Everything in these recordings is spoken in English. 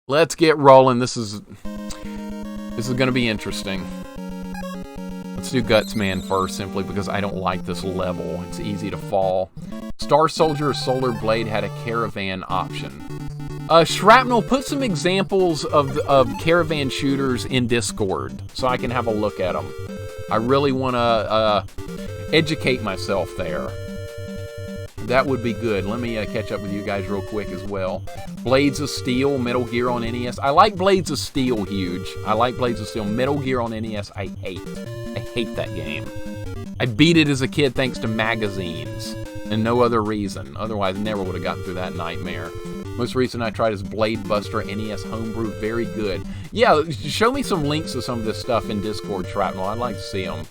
Let's get rolling. This is going to be interesting. Let's do Gutsman first, simply because I don't like this level. It's easy to fall. Star Soldier or Solar Blade had a caravan option. Shrapnel, put some examples of caravan shooters in Discord so I can have a look at them. I really want to educate myself there. That would be good. Let me catch up with you guys real quick as well. Blades of Steel, Metal Gear on NES. I like Blades of Steel huge. I like Blades of Steel. Metal Gear on NES, I hate. I hate that game. I beat it as a kid thanks to magazines and no other reason. Otherwise, never would have gotten through that nightmare. Most recent I tried is Blade Buster NES Homebrew. Very good. Yeah, show me some links to some of this stuff in Discord, Shrapnel. I'd like to see them.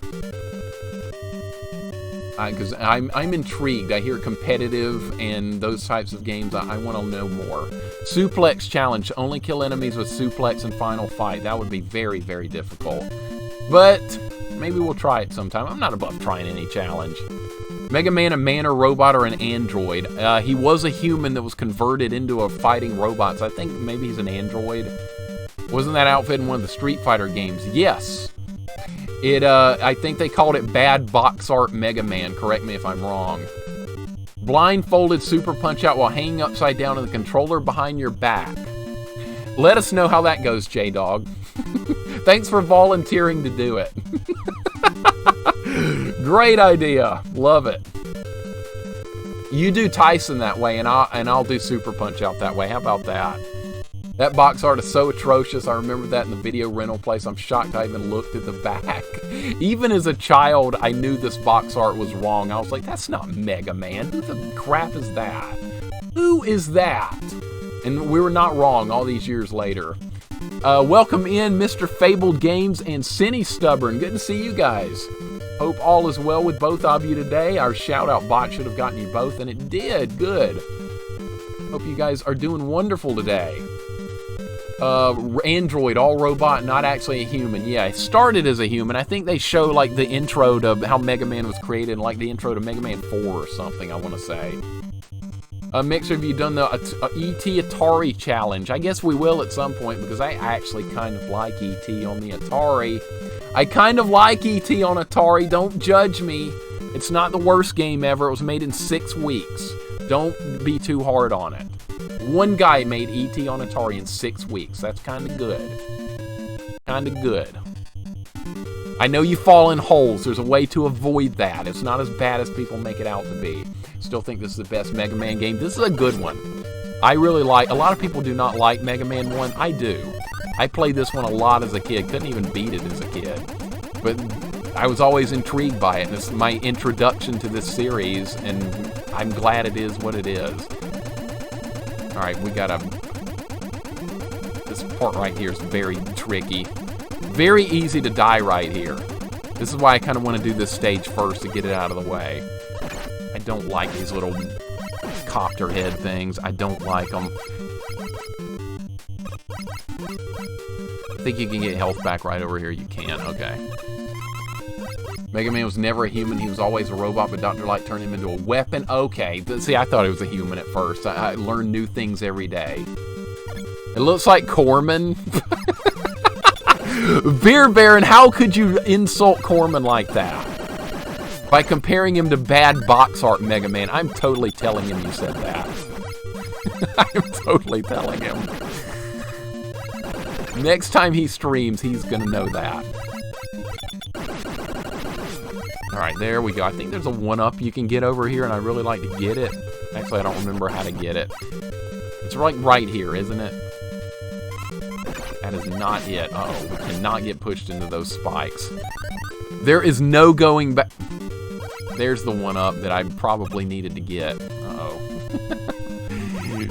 Because I'm intrigued. I hear competitive and those types of games. I want to know more. Suplex Challenge. Only kill enemies with suplex and final fight. That would be very, very difficult. But maybe we'll try it sometime. I'm not above trying any challenge. Megaman, a man or robot or an android? He was a human that was converted into a fighting robot. So I think maybe he's an android. Wasn't that outfit in one of the Street Fighter games? Yes. I think they called it Bad Box Art Mega Man. Correct me if I'm wrong. Blindfolded Super Punch Out while hanging upside down in the controller behind your back. Let us know how that goes, J-Dog. Thanks for volunteering to do it. Great idea. Love it. You do Tyson that way, and I'll do Super Punch Out that way. How about that? That box art is so atrocious. I remember that in the video rental place. I'm shocked I even looked at the back. Even as a child, I knew this box art was wrong. I was like, that's not Mega Man. Who the crap is that? Who is that? And we were not wrong all these years later. Welcome in Mr. Fabled Games and Cinny Stubborn. Good to see you guys. Hope all is well with both of you today. Our shout-out bot should have gotten you both, and it did. Good. Hope you guys are doing wonderful today. Android, all robot, not actually a human. Yeah, it started as a human. I think they show like the intro to how Mega Man was created, like the intro to Mega Man 4 or something, I want to say. Mixer, have you done the E.T. Atari challenge? I guess we will at some point, because I actually kind of like E.T. on the Atari. I kind of like E.T. on Atari. Don't judge me. It's not the worst game ever. It was made in 6 weeks. Don't be too hard on it. One guy made E.T. on Atari in 6 weeks. That's kind of good. Kind of good. I know you fall in holes. There's a way to avoid that. It's not as bad as people make it out to be. Still think this is the best Mega Man game. This is a good one. I really like... A lot of people do not like Mega Man 1. I do. I played this one a lot as a kid. Couldn't even beat it as a kid. But I was always intrigued by it. This is my introduction to this series, and I'm glad it is what it is. Alright, we got this part right here is very tricky. Very easy to die right here. This is why I kind of want to do this stage first to get it out of the way. I don't like these little copter head things. I don't like them. I think you can get health back right over here. You can, okay. Mega Man was never a human. He was always a robot, but Dr. Light turned him into a weapon. Okay. See, I thought he was a human at first. I learned new things every day. It looks like Corman. Beer Baron, how could you insult Corman like that? By comparing him to Bad Box Art Mega Man. I'm totally telling him you said that. I'm totally telling him. Next time he streams, he's going to know that. Alright, there we go. I think there's a 1-up you can get over here, and I really like to get it. Actually, I don't remember how to get it. It's like right here, isn't it? That is not it. Uh-oh, we cannot get pushed into those spikes. There is no going back. There's the 1-up that I probably needed to get. Uh-oh.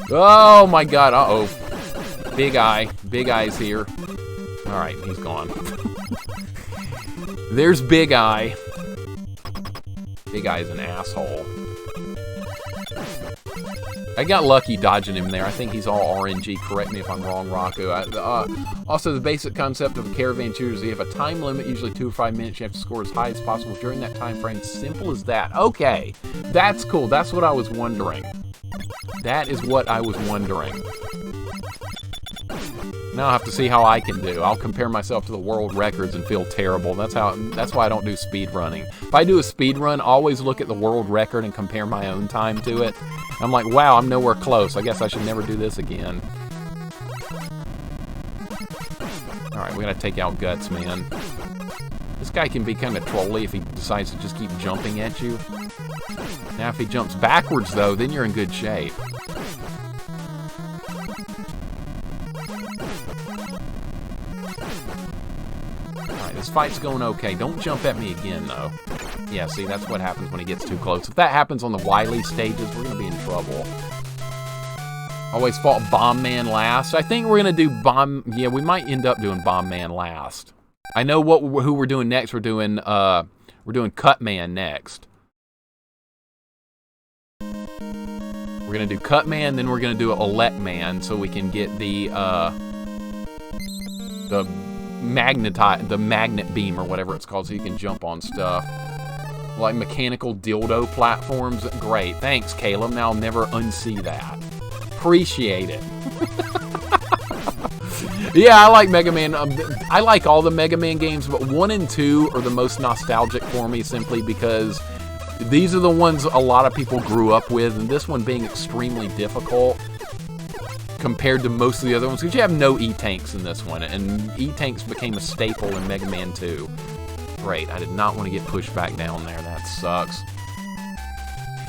Oh, my God. Uh-oh. Big Eye. Big Eye's here. Alright, he's gone. There's Big Eye. Big Eye's an asshole. I got lucky dodging him there. I think he's all RNG. Correct me if I'm wrong, Raku. Also, the basic concept of a caravan shooter is you have a time limit, usually 2 or 5 minutes. You have to score as high as possible during that time frame. Simple as that. Okay, that's cool. That's what I was wondering. That is what I was wondering. Now I'll have to see how I can do. I'll compare myself to the world records and feel terrible. That's why I don't do speed running. If I do a speed run, I always look at the world record and compare my own time to it. I'm like, wow, I'm nowhere close. I guess I should never do this again. Alright, we gotta take out Guts, man. This guy can be kind of trolly if he decides to just keep jumping at you. Now if he jumps backwards, though, then you're in good shape. Alright, this fight's going okay. Don't jump at me again, though. Yeah, see, that's what happens when he gets too close. If that happens on the Wily stages, we're going to be in trouble. Always fought Bomb Man last. I think we're going to do Bomb... Yeah, we might end up doing Bomb Man last. I know who we're doing next. We're doing Cut Man next. We're going to do Cut Man, then we're going to do Elect Man so we can get the magnet beam or whatever it's called so you can jump on stuff. Like mechanical dildo platforms. Great. Thanks, Caleb. Now I'll never unsee that. Appreciate it. Yeah, I like Mega Man. I like all the Mega Man games, but 1 and 2 are the most nostalgic for me simply because these are the ones a lot of people grew up with, and this one being extremely difficult compared to most of the other ones, because you have no E-Tanks in this one, and E-Tanks became a staple in Mega Man 2. Great, I did not want to get pushed back down there. That sucks.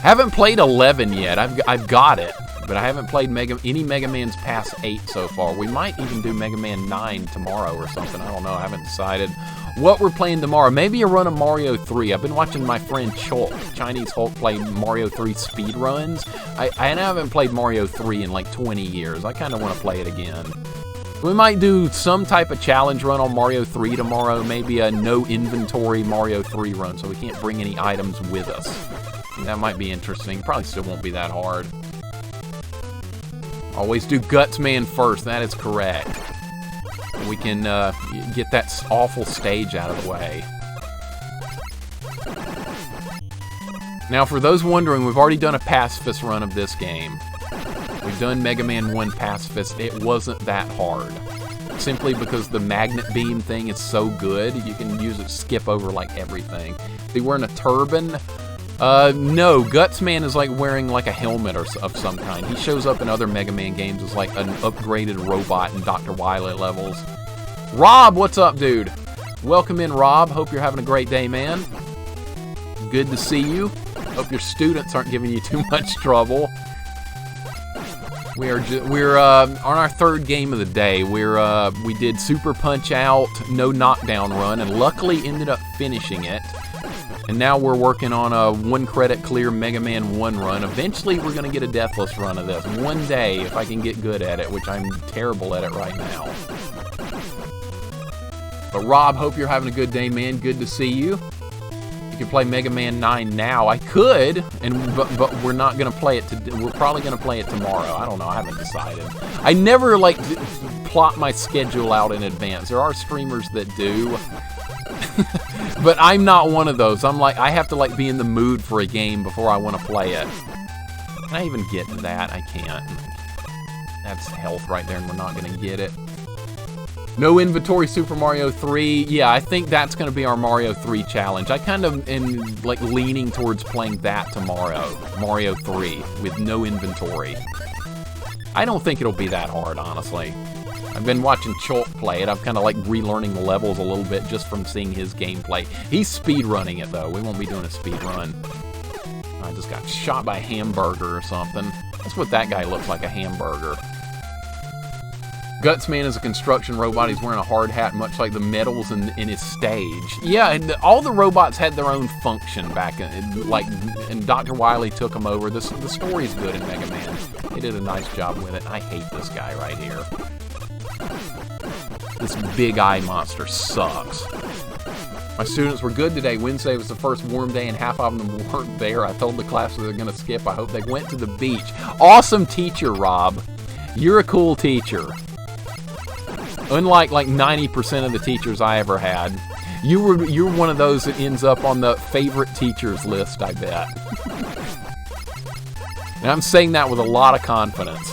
Haven't played 11 yet. I've got it, but I haven't played any Mega Man's past 8 so far. We might even do Mega Man 9 tomorrow or something. I don't know. I haven't decided what we're playing tomorrow. Maybe a run of Mario 3. I've been watching my friend Chulk, Chinese Hulk, play Mario 3 speed runs. I haven't played Mario 3 in like 20 years. I kind of want to play it again. We might do some type of challenge run on Mario 3 tomorrow. Maybe a no inventory Mario 3 run so we can't bring any items with us. That might be interesting. Probably still won't be that hard. Always do Guts Man first. That is correct. We can get that awful stage out of the way. Now, for those wondering, we've already done a pacifist run of this game. We've done Mega Man 1 pacifist. It wasn't that hard. Simply because the magnet beam thing is so good, you can use it to skip over like everything. Is he wearing a turban? No, Guts Man is like wearing like a helmet of some kind. He shows up in other Mega Man games as like an upgraded robot in Dr. Wily levels. Rob, what's up, dude? Welcome in, Rob. Hope you're having a great day, man. Good to see you. Hope your students aren't giving you too much trouble. We're on our third game of the day. We did Super Punch Out, no knockdown run, and luckily ended up finishing it. And now we're working on a 1 credit clear Mega Man 1 run. Eventually we're going to get a deathless run of this. One day, if I can get good at it, which I'm terrible at it right now. But Rob, hope you're having a good day, man. Good to see you. You can play Mega Man 9 now. I could, but we're not going to play it today. We're probably going to play it tomorrow. I don't know. I haven't decided. I never, like, plot my schedule out in advance. There are streamers that do. But I'm not one of those. I'm like, I have to like be in the mood for a game before I want to play it. Can I even get to that? I can't. That's health right there, and we're not going to get it. No inventory Super Mario 3. Yeah, I think that's going to be our Mario 3 challenge. I kind of am like leaning towards playing that tomorrow. Mario 3 with no inventory. I don't think it'll be that hard, honestly. I've been watching Chulk play it. I'm kind of like relearning the levels a little bit just from seeing his gameplay. He's speed running it though. We won't be doing a speed run. I just got shot by a hamburger or something. That's what that guy looks like, a hamburger. Guts Man is a construction robot. He's wearing a hard hat, much like the medals in his stage. Yeah, and all the robots had their own function back and Dr. Wily took them over. The story's good in Mega Man. They did a nice job with it. I hate this guy right here. This big eye monster sucks. My students were good today. Wednesday was the first warm day and half of them weren't there. I told the class that they're going to skip. I hope they went to the beach. Awesome teacher, Rob. You're a cool teacher. Unlike like 90% of the teachers I ever had. You're one of those that ends up on the favorite teachers list, I bet. And I'm saying that with a lot of confidence.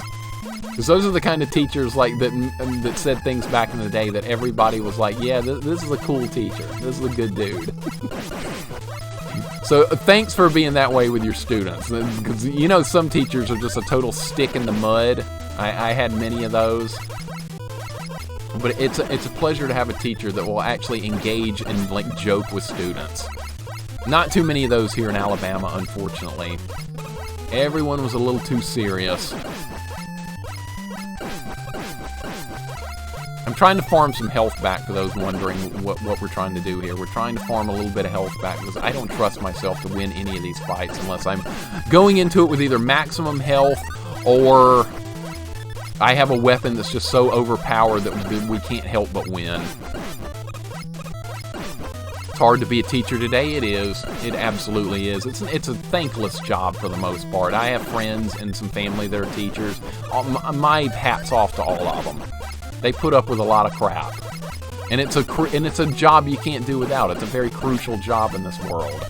Because those are the kind of teachers like that said things back in the day that everybody was like, yeah, this is a cool teacher. This is a good dude. So thanks for being that way with your students. Because, you know, some teachers are just a total stick in the mud. I had many of those. But it's a pleasure to have a teacher that will actually engage and, like, joke with students. Not too many of those here in Alabama, unfortunately. Everyone was a little too serious. I'm trying to farm some health back for those wondering what we're trying to do here. We're trying to farm a little bit of health back because I don't trust myself to win any of these fights unless I'm going into it with either maximum health or I have a weapon that's just so overpowered that we can't help but win. It's hard to be a teacher today. It is. It absolutely is. It's a thankless job for the most part. I have friends and some family that are teachers. My hat's off to all of them. They put up with a lot of crap, and it's a job you can't do without. It's a very crucial job in this world.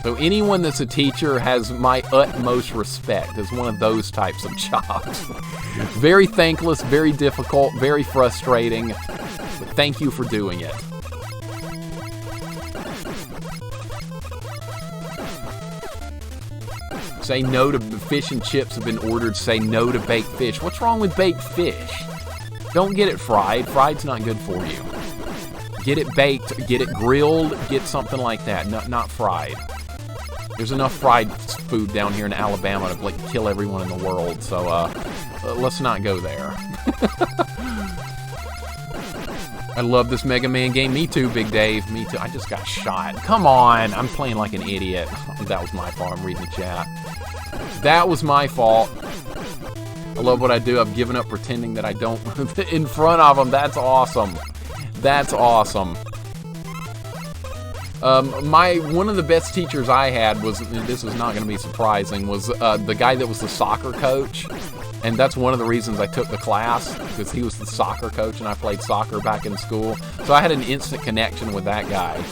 So anyone that's a teacher has my utmost respect. It's one of those types of jobs. Very thankless, very difficult, very frustrating. But thank you for doing it. Say no to fish and chips have been ordered. Say no to baked fish. What's wrong with baked fish? Don't get it fried. Fried's not good for you. Get it baked, get it grilled, get something like that. Not fried. There's enough fried food down here in Alabama to, like, kill everyone in the world. So let's not go there. I love this Mega Man game. Me too, Big Dave. Me too. I just got shot. Come on. I'm playing like an idiot. That was my fault. I'm reading the chat. That was my fault. I love what I do. I've given up pretending that I don't in front of them. That's awesome. That's awesome. One of the best teachers I had was, this is not going to be surprising, was the guy that was the soccer coach. And that's one of the reasons I took the class, because he was the soccer coach and I played soccer back in school. So I had an instant connection with that guy.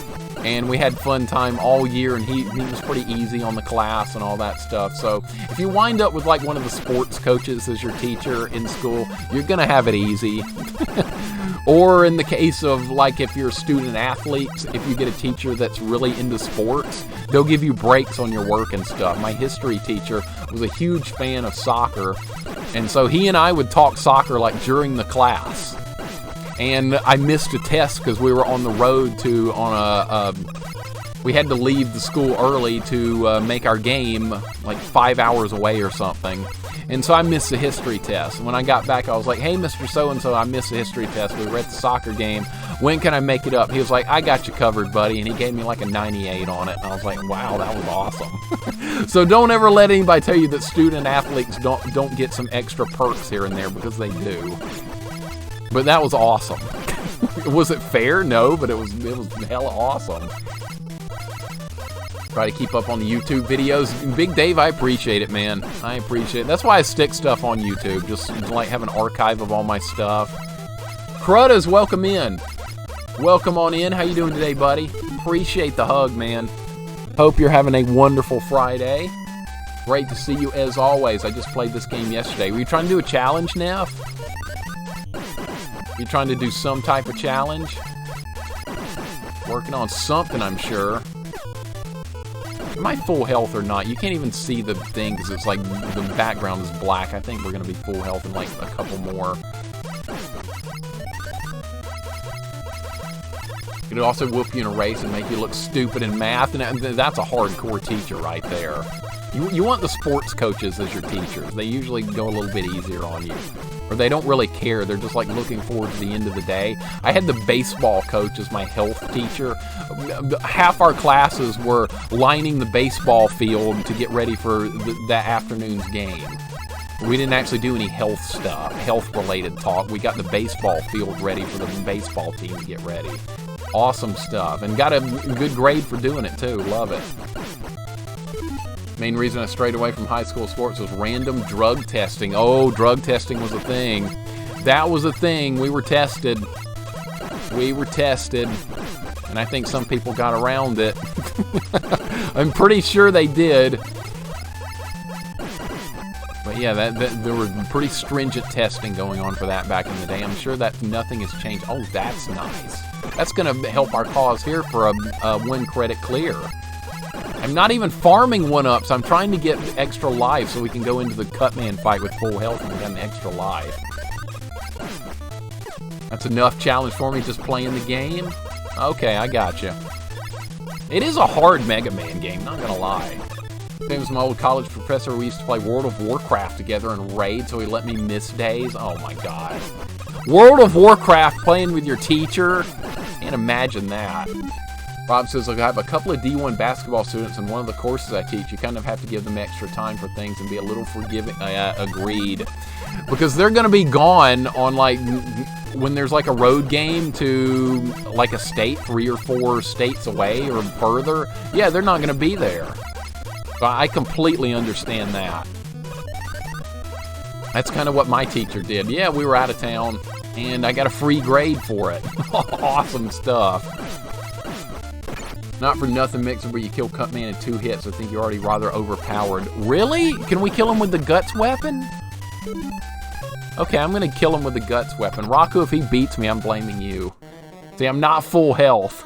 And we had fun time all year, and he was pretty easy on the class and all that stuff. So if you wind up with, like, one of the sports coaches as your teacher in school, you're going to have it easy. Or in the case of, like, if you're a student athlete, if you get a teacher that's really into sports, they'll give you breaks on your work and stuff. My history teacher was a huge fan of soccer, and so he and I would talk soccer, like, during the class. And I missed a test because we were on the road we had to leave the school early to make our game, like 5 hours away or something. And so I missed the history test. When I got back, I was like, hey, Mr. So-and-so, I missed the history test. We were at the soccer game. When can I make it up? He was like, I got you covered, buddy. And he gave me like a 98 on it. And I was like, wow, that was awesome. So don't ever let anybody tell you that student athletes don't get some extra perks here and there, because they do. But that was awesome. Was it fair? No, but it was hella awesome. Try to keep up on the YouTube videos. Big Dave, I appreciate it, man. I appreciate it. That's why I stick stuff on YouTube, just to, like, have an archive of all my stuff. Cruddas, welcome in. Welcome on in. How you doing today, buddy? Appreciate the hug, man. Hope you're having a wonderful Friday. Great to see you as always. I just played this game yesterday. Were you trying to do a challenge, Neff? You trying to do some type of challenge? Working on something, I'm sure. Am I full health or not? You can't even see the thing because it's like the background is black. I think we're going to be full health in like a couple more. It'll also whoop you in a race and make you look stupid in math, and that's a hardcore teacher right there. You want the sports coaches as your teachers. They usually go a little bit easier on you. Or they don't really care. They're just like looking forward to the end of the day. I had the baseball coach as my health teacher. Half our classes were lining the baseball field to get ready for that afternoon's game. We didn't actually do any health stuff, health-related talk. We got the baseball field ready for the baseball team to get ready. Awesome stuff. And got a good grade for doing it, too. Love it. Main reason I strayed away from high school sports was random drug testing. Oh, drug testing was a thing. That was a thing. We were tested. We were tested. And I think some people got around it. I'm pretty sure they did. But Yeah, there was pretty stringent testing going on for that back in the day. I'm sure that nothing has changed. Oh, that's nice. That's going to help our cause here for a 1 credit clear. I'm not even farming 1-ups. I'm trying to get extra life so we can go into the Cutman fight with full health and get an extra life. That's enough challenge for me just playing the game. Okay, I gotcha. It is a hard Mega Man game, not gonna lie. Same as my old college professor, we used to play World of Warcraft together and raid, so he let me miss days. Oh my god. World of Warcraft playing with your teacher? Can't imagine that. Rob says, look, I have a couple of D1 basketball students, and one of the courses I teach, you kind of have to give them extra time for things and be a little forgiving. Agreed. Because they're going to be gone on, like, when there's, like, a road game to, like, a state 3 or 4 states away or further. Yeah, they're not going to be there. So I completely understand that. That's kind of what my teacher did. Yeah, we were out of town, and I got a free grade for it. Awesome stuff. Not for nothing, Mixer, but you kill Cutman in 2 hits. I think you're already rather overpowered. Really? Can we kill him with the Guts weapon? Okay, I'm going to kill him with the Guts weapon. Raku, if he beats me, I'm blaming you. See, I'm not full health.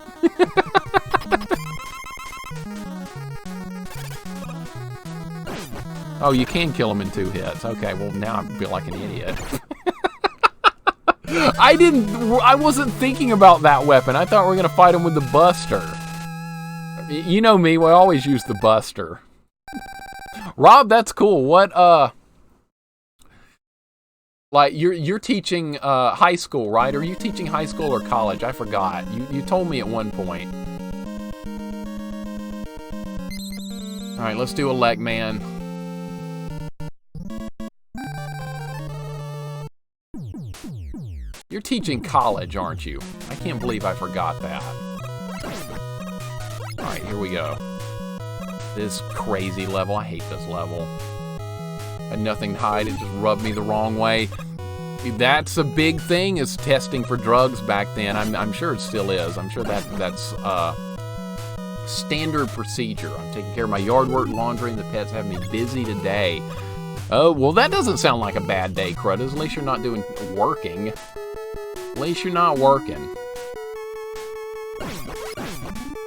Oh, you can kill him in 2 hits. Okay, well, now I feel like an idiot. I wasn't thinking about that weapon. I thought we were going to fight him with the Buster. You know me, we always use the Buster. Rob, that's cool. What, like, you're teaching, high school, right? Are you teaching high school or college? I forgot. You told me at one point. Alright, let's do Elect Man. You're teaching college, aren't you? I can't believe I forgot that. Alright, here we go. This crazy level. I hate this level. Had nothing to hide. It just rubbed me the wrong way. That's a big thing, is testing for drugs back then. I'm sure it still is. I'm sure that's standard procedure. I'm taking care of my yard work, laundry, and the pets have me busy today. Oh, well, that doesn't sound like a bad day, Crudders. At least you're not doing working. At least you're not working.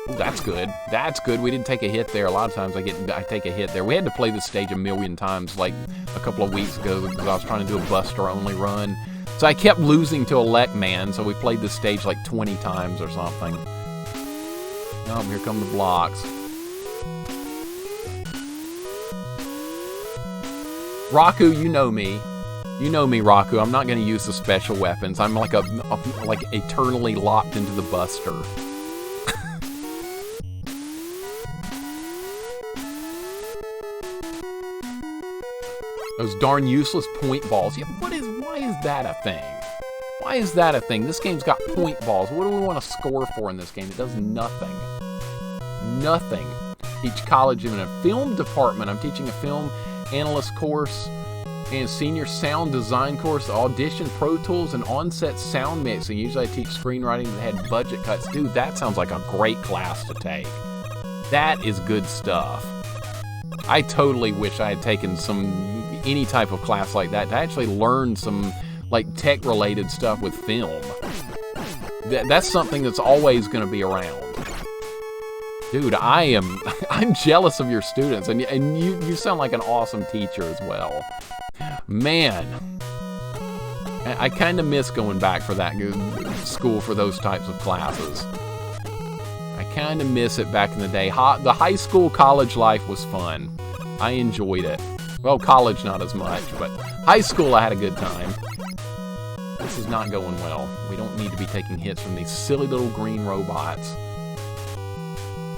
Ooh, that's good. That's good. We didn't take a hit there. A lot of times I take a hit there. We had to play this stage a million times, like a couple of weeks ago, because I was trying to do a Buster-only run. So I kept losing to Elect Man, so we played this stage like 20 times or something. Oh, here come the blocks. Raku, you know me. You know me, Raku. I'm not going to use the special weapons. I'm like like eternally locked into the Buster. Those darn useless point balls. Yeah, why is that a thing? Why is that a thing? This game's got point balls. What do we want to score for in this game? It does nothing. Nothing. Teach college in a film department. I'm teaching a film analyst course and senior sound design course, Audition, Pro Tools, and on-set sound mixing. Usually I teach screenwriting that had budget cuts. Dude, that sounds like a great class to take. That is good stuff. I totally wish I had taken any type of class like that to actually learn some like tech-related stuff with film. That's something that's always going to be around. Dude, I'm jealous of your students, and you sound like an awesome teacher as well. Man, I kind of miss going back for that school for those types of classes. I kind of miss it back in the day. The high school college life was fun. I enjoyed it. Well, college not as much, but high school I had a good time. This is not going well. We don't need to be taking hits from these silly little green robots.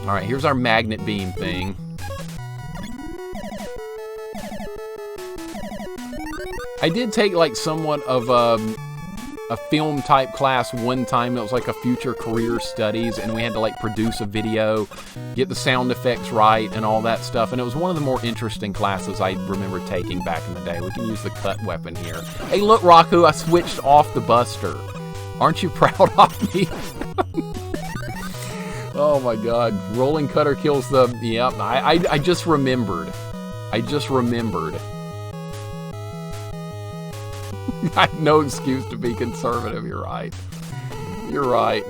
Alright, here's our magnet beam thing. I did take like somewhat of a film type class one time. It was like a future career studies, and we had to like produce a video, get the sound effects right and all that stuff, and it was one of the more interesting classes I remember taking back in the day. We can use the cut weapon here. Hey look, Raku, I switched off the Buster. Aren't you proud of me? Oh my god, rolling cutter kills the... Yep, I just remembered. I just remembered. I have no excuse to be conservative, you're right. You're right.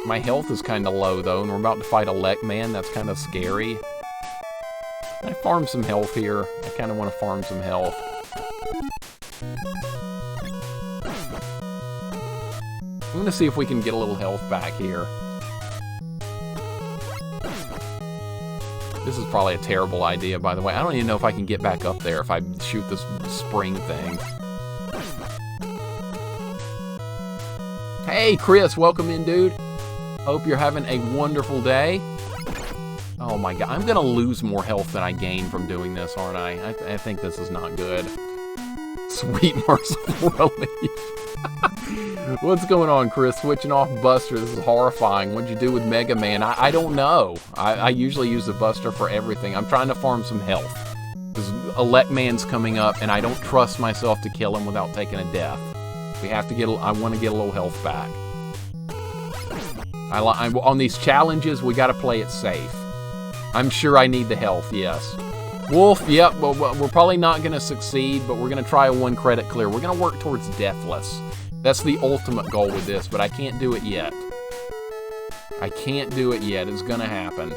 My health is kind of low, though, and we're about to fight a LittleMixer. That's kind of scary. Can I farm some health here? I kind of want to farm some health. I'm going to see if we can get a little health back here. This is probably a terrible idea, by the way. I don't even know if I can get back up there if I shoot this spring thing. Hey, Chris, welcome in, dude. Hope you're having a wonderful day. Oh my god, I'm gonna lose more health than I gain from doing this, aren't I? I think this is not good. Sweet merciful relief. What's going on, Chris? Switching off Buster. This is horrifying. What'd you do with Megaman? I don't know. I usually use the Buster for everything. I'm trying to farm some health. Because a LittleMixer's coming up, and I don't trust myself to kill him without taking a death. We have to get. I want to get a little health back. On these challenges, we got to play it safe. I'm sure I need the health. Yes. Wolf. Yep. Well, we're probably not going to succeed, but we're going to try a 1 credit clear. We're going to work towards deathless. That's the ultimate goal with this, but I can't do it yet. I can't do it yet. It's gonna happen.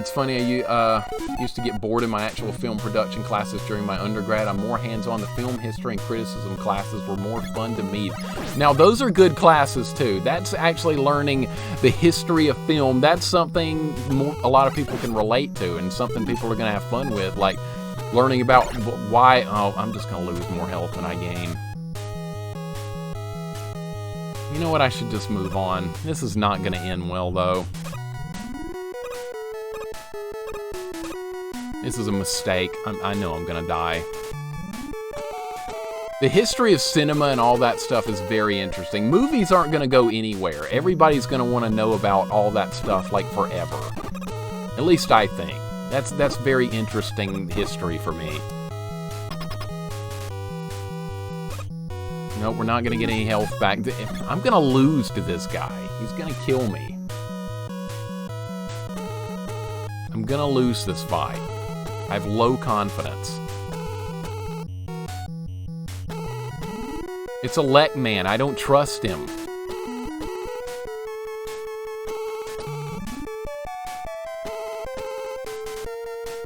It's funny, I used to get bored in my actual film production classes during my undergrad. I'm more hands-on. The film history and criticism classes were more fun to me. Now, those are good classes, too. That's actually learning the history of film. That's something a lot of people can relate to and something people are going to have fun with, like learning about why... Oh, I'm just going to lose more health than I gain. You know what? I should just move on. This is not going to end well, though. This is a mistake. I know I'm gonna die. The history of cinema and all that stuff is very interesting. Movies aren't gonna go anywhere. Everybody's gonna want to know about all that stuff like forever. At least I think. That's very interesting history for me. No, we're not gonna get any health back. I'm gonna lose to this guy. He's gonna kill me. I'm gonna lose this fight. I have low confidence. It's a LittleMixer. I don't trust him.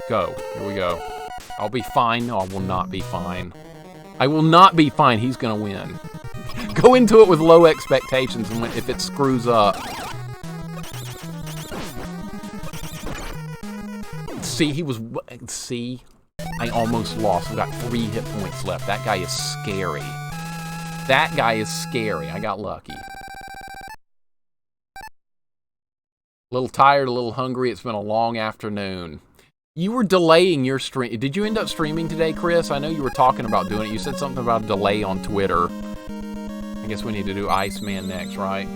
Go. Here we go. I'll be fine. No, I will not be fine. I will not be fine. He's gonna win. Go into it with low expectations, and if it screws up... See, I almost lost. We've got 3 hit points left. That guy is scary. That guy is scary. I got lucky. A little tired, a little hungry. It's been a long afternoon. You were delaying your stream. Did you end up streaming today, Chris? I know you were talking about doing it. You said something about a delay on Twitter. I guess we need to do Iceman next, right?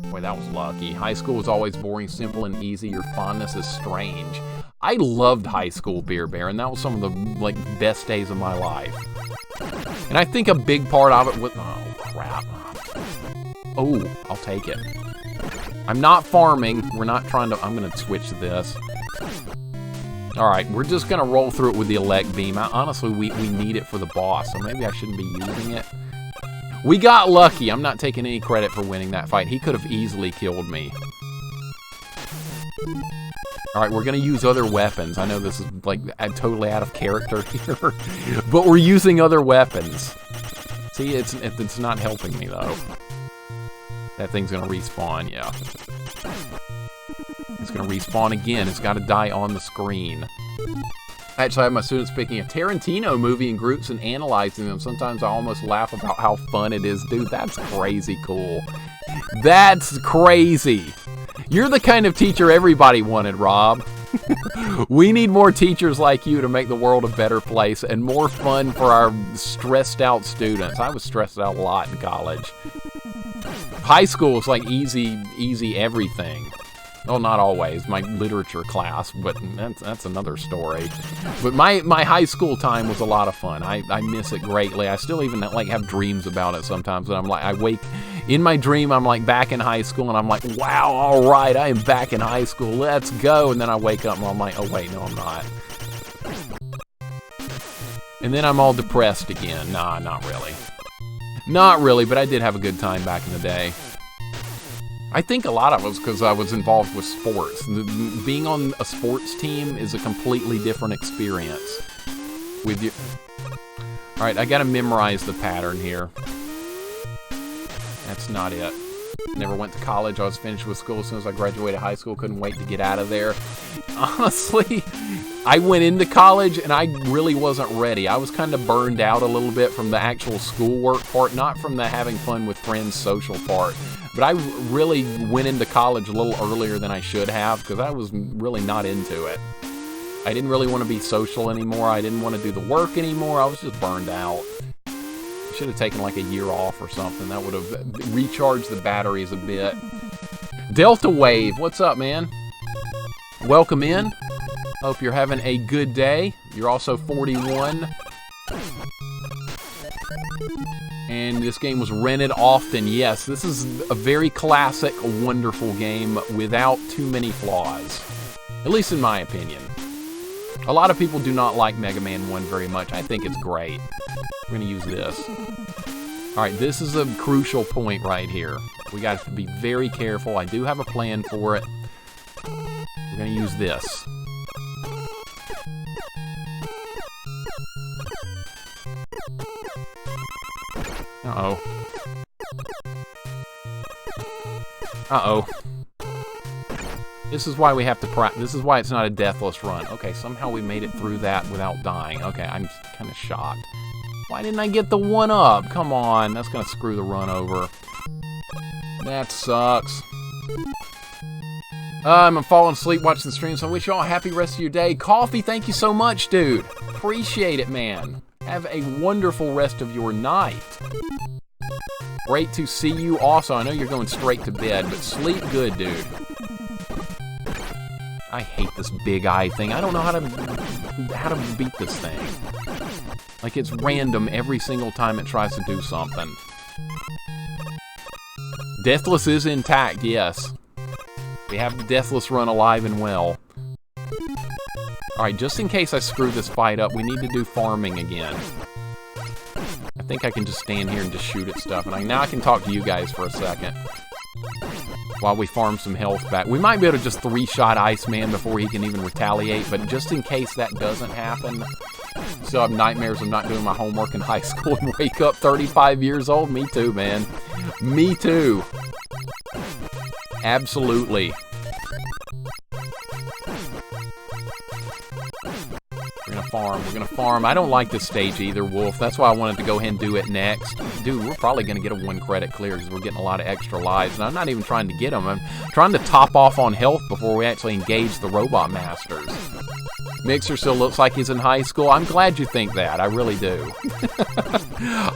Boy, that was lucky. High school was always boring, simple, and easy. Your fondness is strange. I loved high school, Beer Baron. That was some of the best days of my life. And I think a big part of it was... Oh, crap. Oh, I'll take it. I'm not farming. We're not trying to... I'm going to switch to this. Alright, we're just going to roll through it with the elect beam. Honestly, we need it for the boss, so maybe I shouldn't be using it. We got lucky. I'm not taking any credit for winning that fight. He could have easily killed me. Alright, we're going to use other weapons. I know this is, totally out of character here. But we're using other weapons. See, it's not helping me, though. That thing's going to respawn, yeah. It's going to respawn again. It's got to die on the screen. I actually have my students picking a Tarantino movie in groups and analyzing them. Sometimes I almost laugh about how fun it is. Dude, that's crazy cool. That's crazy. You're the kind of teacher everybody wanted, Rob. We need more teachers like you to make the world a better place and more fun for our stressed out students. I was stressed out a lot in college. High school was like easy everything. Well, not always. My literature class, but that's another story. But my high school time was a lot of fun. I miss it greatly. I still even have dreams about it sometimes. And I'm like, I wake In my dream, I'm like back in high school, and I'm like, wow, all right, I am back in high school. Let's go. And then I wake up, and I'm like, oh, wait, no, I'm not. And then I'm all depressed again. Nah, not really. Not really, but I did have a good time back in the day. I think a lot of it was because I was involved with sports. Being on a sports team is a completely different experience. With you. All right, I gotta memorize the pattern here. That's not it. Never went to college. I was finished with school as soon as I graduated high school. Couldn't wait to get out of there. Honestly, I went into college and I really wasn't ready. I was kind of burned out a little bit from the actual schoolwork part, not from the having fun with friends social part. But I really went into college a little earlier than I should have because I was really not into it. I didn't really want to be social anymore. I didn't want to do the work anymore. I was just burned out. I should have taken like a year off or something. That would have recharged the batteries a bit. Delta Wave, what's up, man? Welcome in. Hope you're having a good day. You're also 41. And this game was rented often. Yes, this is a very classic, wonderful game without too many flaws. At least in my opinion. A lot of people do not like Mega Man 1 very much. I think it's great. We're going to use this. Alright, this is a crucial point right here. We got to be very careful. I do have a plan for it. We're going to use this. Uh-oh. Uh-oh. This is why we have to practice. This is why it's not a deathless run. Okay, somehow we made it through that without dying. Okay, I'm kind of shocked. Why didn't I get the 1-up? Come on, that's going to screw the run over. That sucks. I'm falling asleep watching the stream, so I wish you all a happy rest of your day. Coffee, thank you so much, dude. Appreciate it, man. Have a wonderful rest of your night. Great to see you also. I know you're going straight to bed, but sleep good, dude. I hate this big eye thing. I don't know how to beat this thing. Like, it's random every single time it tries to do something. Deathless is intact, yes. We have the Deathless run alive and well. Alright, just in case I screw this fight up, we need to do farming again. I think I can just stand here and just shoot at stuff. And now I can talk to you guys for a second. While we farm some health back. We might be able to just 3-shot Iceman before he can even retaliate, but just in case that doesn't happen, still have nightmares of not doing my homework in high school and wake up 35 years old. Me too, man. Me too. Absolutely. We're gonna farm. We're gonna farm. I don't like this stage either, Wolf. That's why I wanted to go ahead and do it next. Dude, we're probably gonna get a 1 credit clear because we're getting a lot of extra lives. And I'm not even trying to get them. I'm trying to top off on health before we actually engage the Robot Masters. Mixer still looks like he's in high school. I'm glad you think that. I really do.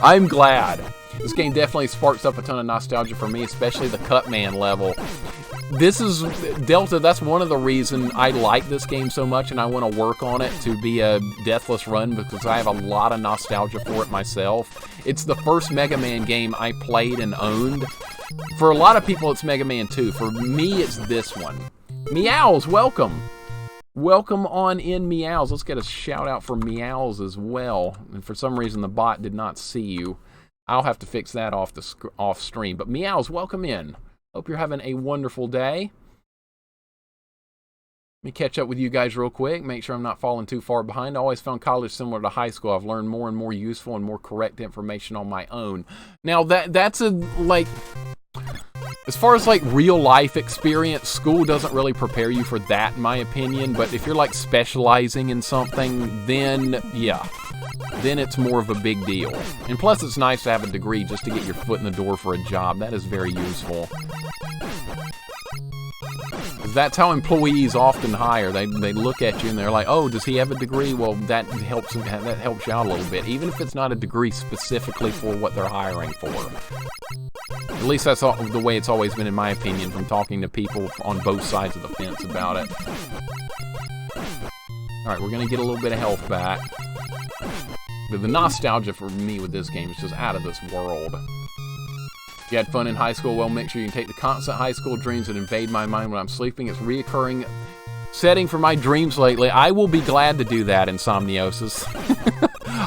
I'm glad. This game definitely sparks up a ton of nostalgia for me, especially the Cutman level. This is, Delta, that's one of the reasons I like this game so much and I want to work on it to be a deathless run because I have a lot of nostalgia for it myself. It's the first Mega Man game I played and owned. For a lot of people, it's Mega Man 2. For me, it's this one. Meows, welcome. Welcome on in, Meows. Let's get a shout out for Meows as well. And for some reason, the bot did not see you. I'll have to fix that off stream. But Meows, welcome in. Hope you're having a wonderful day. Let me catch up with you guys real quick. Make sure I'm not falling too far behind. I always found college similar to high school. I've learned more and more useful and more correct information on my own. Now, that's a, like... As far as, like, real-life experience, school doesn't really prepare you for that, in my opinion. But if you're, like, specializing in something, then, yeah. Then it's more of a big deal. And plus, it's nice to have a degree just to get your foot in the door for a job. That is very useful. That's how employees often hire. They look at you and they're like, oh, does he have a degree? Well, that helps you out a little bit, even if it's not a degree specifically for what they're hiring for. At least that's the way it's always been, in my opinion, from talking to people on both sides of the fence about it. Alright, we're going to get a little bit of health back. But the nostalgia for me with this game is just out of this world. You had fun in high school. Well, make sure you can take the constant high school dreams that invade my mind when I'm sleeping. It's reoccurring setting for my dreams lately. I will be glad to do that, Insomniosis.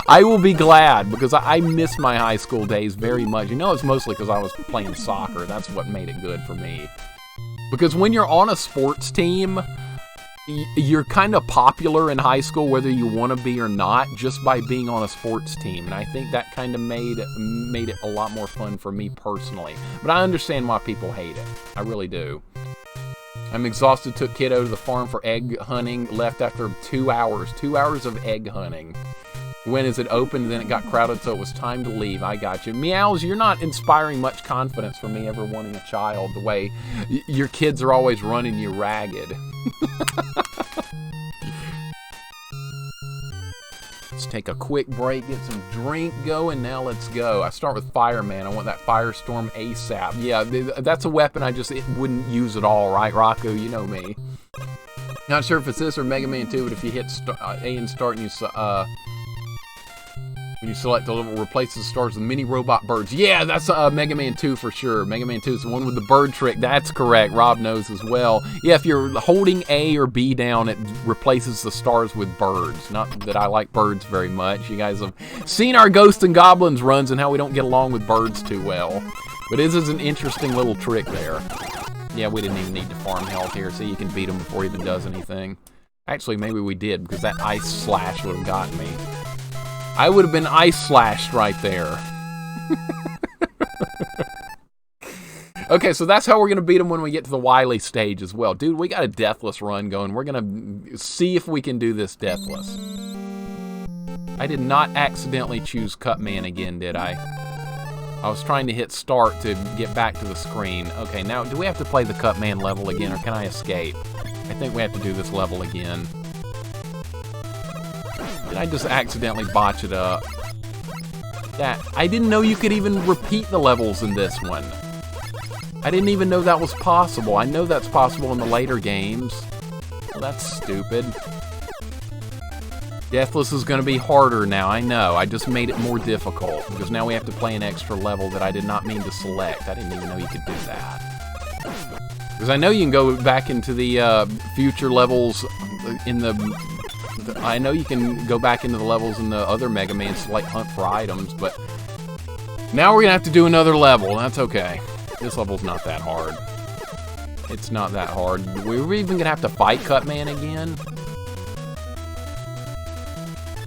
I will be glad, because I miss my high school days very much. You know, it's mostly because I was playing soccer. That's what made it good for me. Because when you're on a sports team, you're kind of popular in high school, whether you want to be or not, just by being on a sports team. And I think that kind of made it a lot more fun for me personally. But I understand why people hate it. I really do. I'm exhausted. Took kiddo to the farm for egg hunting. Left after 2 hours. 2 hours of egg hunting. When is it open? Then it got crowded, so it was time to leave. I got you. Meows, you're not inspiring much confidence for me ever wanting a child, the way your kids are always running you ragged. Let's take a quick break, get some drink going. Now let's go. I start with Fireman. I want that Firestorm ASAP. Yeah, that's a weapon I just wouldn't use at all, right, Raku? You know me. Not sure if it's this or Mega Man 2, but if you hit A and start and you when you select the level, replaces the stars with mini robot birds. Yeah, that's Mega Man 2 for sure. Mega Man 2 is the one with the bird trick. That's correct. Rob knows as well. Yeah, if you're holding A or B down, it replaces the stars with birds. Not that I like birds very much. You guys have seen our Ghosts and Goblins runs and how we don't get along with birds too well. But this is an interesting little trick there. Yeah, we didn't even need to farm health here, so you can beat him before he even does anything. Actually, maybe we did, because that ice slash would have gotten me. I would have been ice slashed right there. Okay, so that's how we're going to beat him when we get to the Wily stage as well. Dude, we got a deathless run going. We're going to see if we can do this deathless. I did not accidentally choose Cutman again, did I? I was trying to hit start to get back to the screen. Okay, now, do we have to play the Cutman level again, or can I escape? I think we have to do this level again. Did I just accidentally botch it up? I didn't know you could even repeat the levels in this one. I didn't even know that was possible. I know that's possible in the later games. Well, that's stupid. Deathless is going to be harder now, I know. I just made it more difficult, because now we have to play an extra level that I did not mean to select. I didn't even know you could do that. Because I know you can go back into the future levels in the... I know you can go back into the levels in the other Mega Man to, like, hunt for items, but now we're going to have to do another level. That's okay. This level's not that hard. It's not that hard. We're even going to have to fight Cutman again.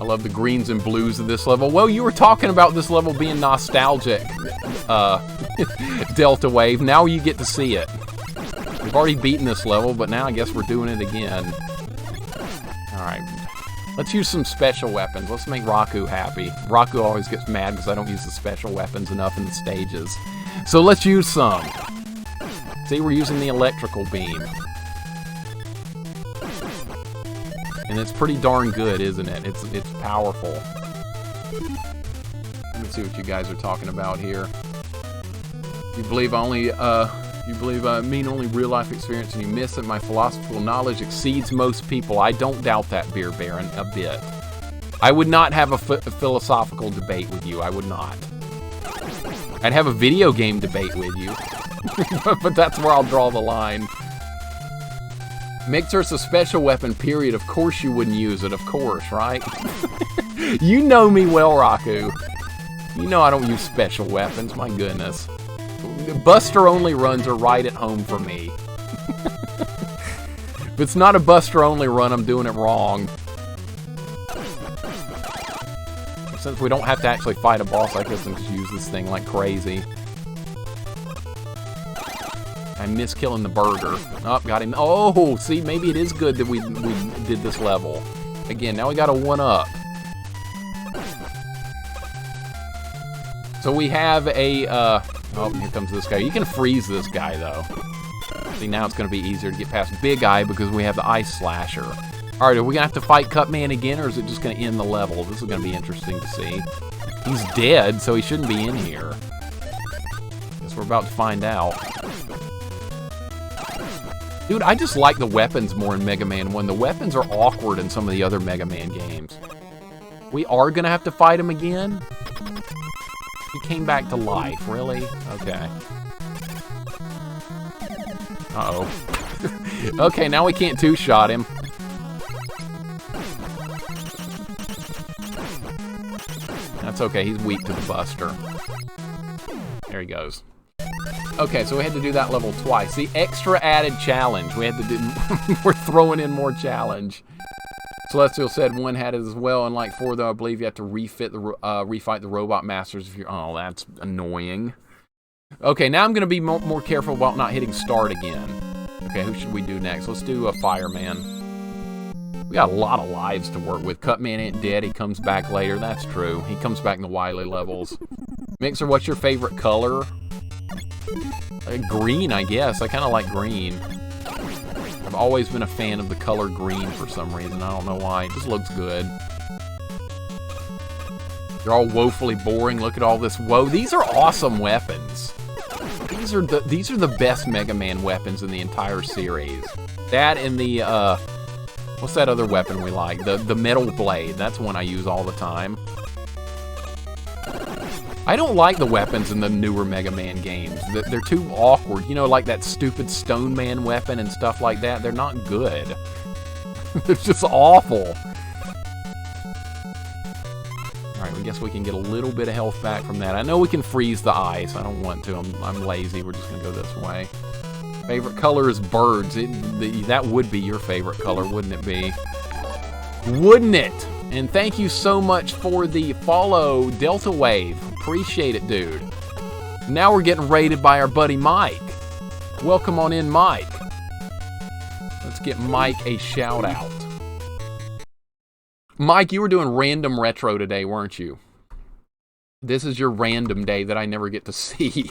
I love the greens and blues of this level. Well, you were talking about this level being nostalgic, Delta Wave. Now you get to see it. We've already beaten this level, but now I guess we're doing it again. Alright. Let's use some special weapons. Let's make Raku happy. Raku always gets mad because I don't use the special weapons enough in the stages. So let's use some. See, we're using the electrical beam. And it's pretty darn good, isn't it? It's powerful. Let me see what you guys are talking about here. You believe I mean only real life experience, and you miss that my philosophical knowledge exceeds most people. I don't doubt that, Beer Baron, a bit. I would not have a philosophical debate with you. I would not. I'd have a video game debate with you. But that's where I'll draw the line. Mixer's a special weapon, period. Of course you wouldn't use it, of course, right? You know me well, Raku. You know I don't use special weapons, my goodness. Buster-only runs are right at home for me. If it's not a Buster-only run, I'm doing it wrong. Since we don't have to actually fight a boss, I guess I can just use this thing like crazy. I miss killing the burger. Oh, got him. Oh, see, maybe it is good that we did this level. Again, now we got a 1-up. So we have a, oh, here comes this guy. You can freeze this guy, though. See, now it's going to be easier to get past Big Eye because we have the Ice Slasher. Alright, are we going to have to fight Cutman again, or is it just going to end the level? This is going to be interesting to see. He's dead, so he shouldn't be in here. Guess we're about to find out. Dude, I just like the weapons more in Mega Man 1. The weapons are awkward in some of the other Mega Man games. We are going to have to fight him again? He came back to life, really? Okay. Uh-oh. Okay, now we can't two-shot him. That's okay, he's weak to the buster. There he goes. Okay, so we had to do that level twice. The extra added challenge. We had to do... We're throwing in more challenge. Celestial said one had it as well. Unlike 4, though, I believe you have to refight the robot masters if you're... Oh, that's annoying. Okay, now I'm going to be more careful about not hitting start again. Okay, who should we do next? Let's do a Fireman. We got a lot of lives to work with. Cutman ain't dead. He comes back later. That's true. He comes back in the Wily levels. Mixer, what's your favorite color? Green, I guess. I kind of like green. I've always been a fan of the color green for some reason. I don't know why. It just looks good. They're all woefully boring. Look at all this woe. These are awesome weapons. These are the best Mega Man weapons in the entire series. That and the what's that other weapon we like? The metal blade. That's one I use all the time. I don't like the weapons in the newer Mega Man games. They're too awkward. You know, like that stupid Stone Man weapon and stuff like that. They're not good. It's just awful. Alright, I guess we can get a little bit of health back from that. I know we can freeze the ice. I don't want to. I'm lazy. We're just going to go this way. Favorite color is birds. That would be your favorite color, wouldn't it be? Wouldn't it? And thank you so much for the follow, Delta Wave. Appreciate it, dude. Now we're getting raided by our buddy Mike. Welcome on in, Mike. Let's get Mike a shout out. Mike, you were doing random retro today, weren't you? This is your random day that I never get to see.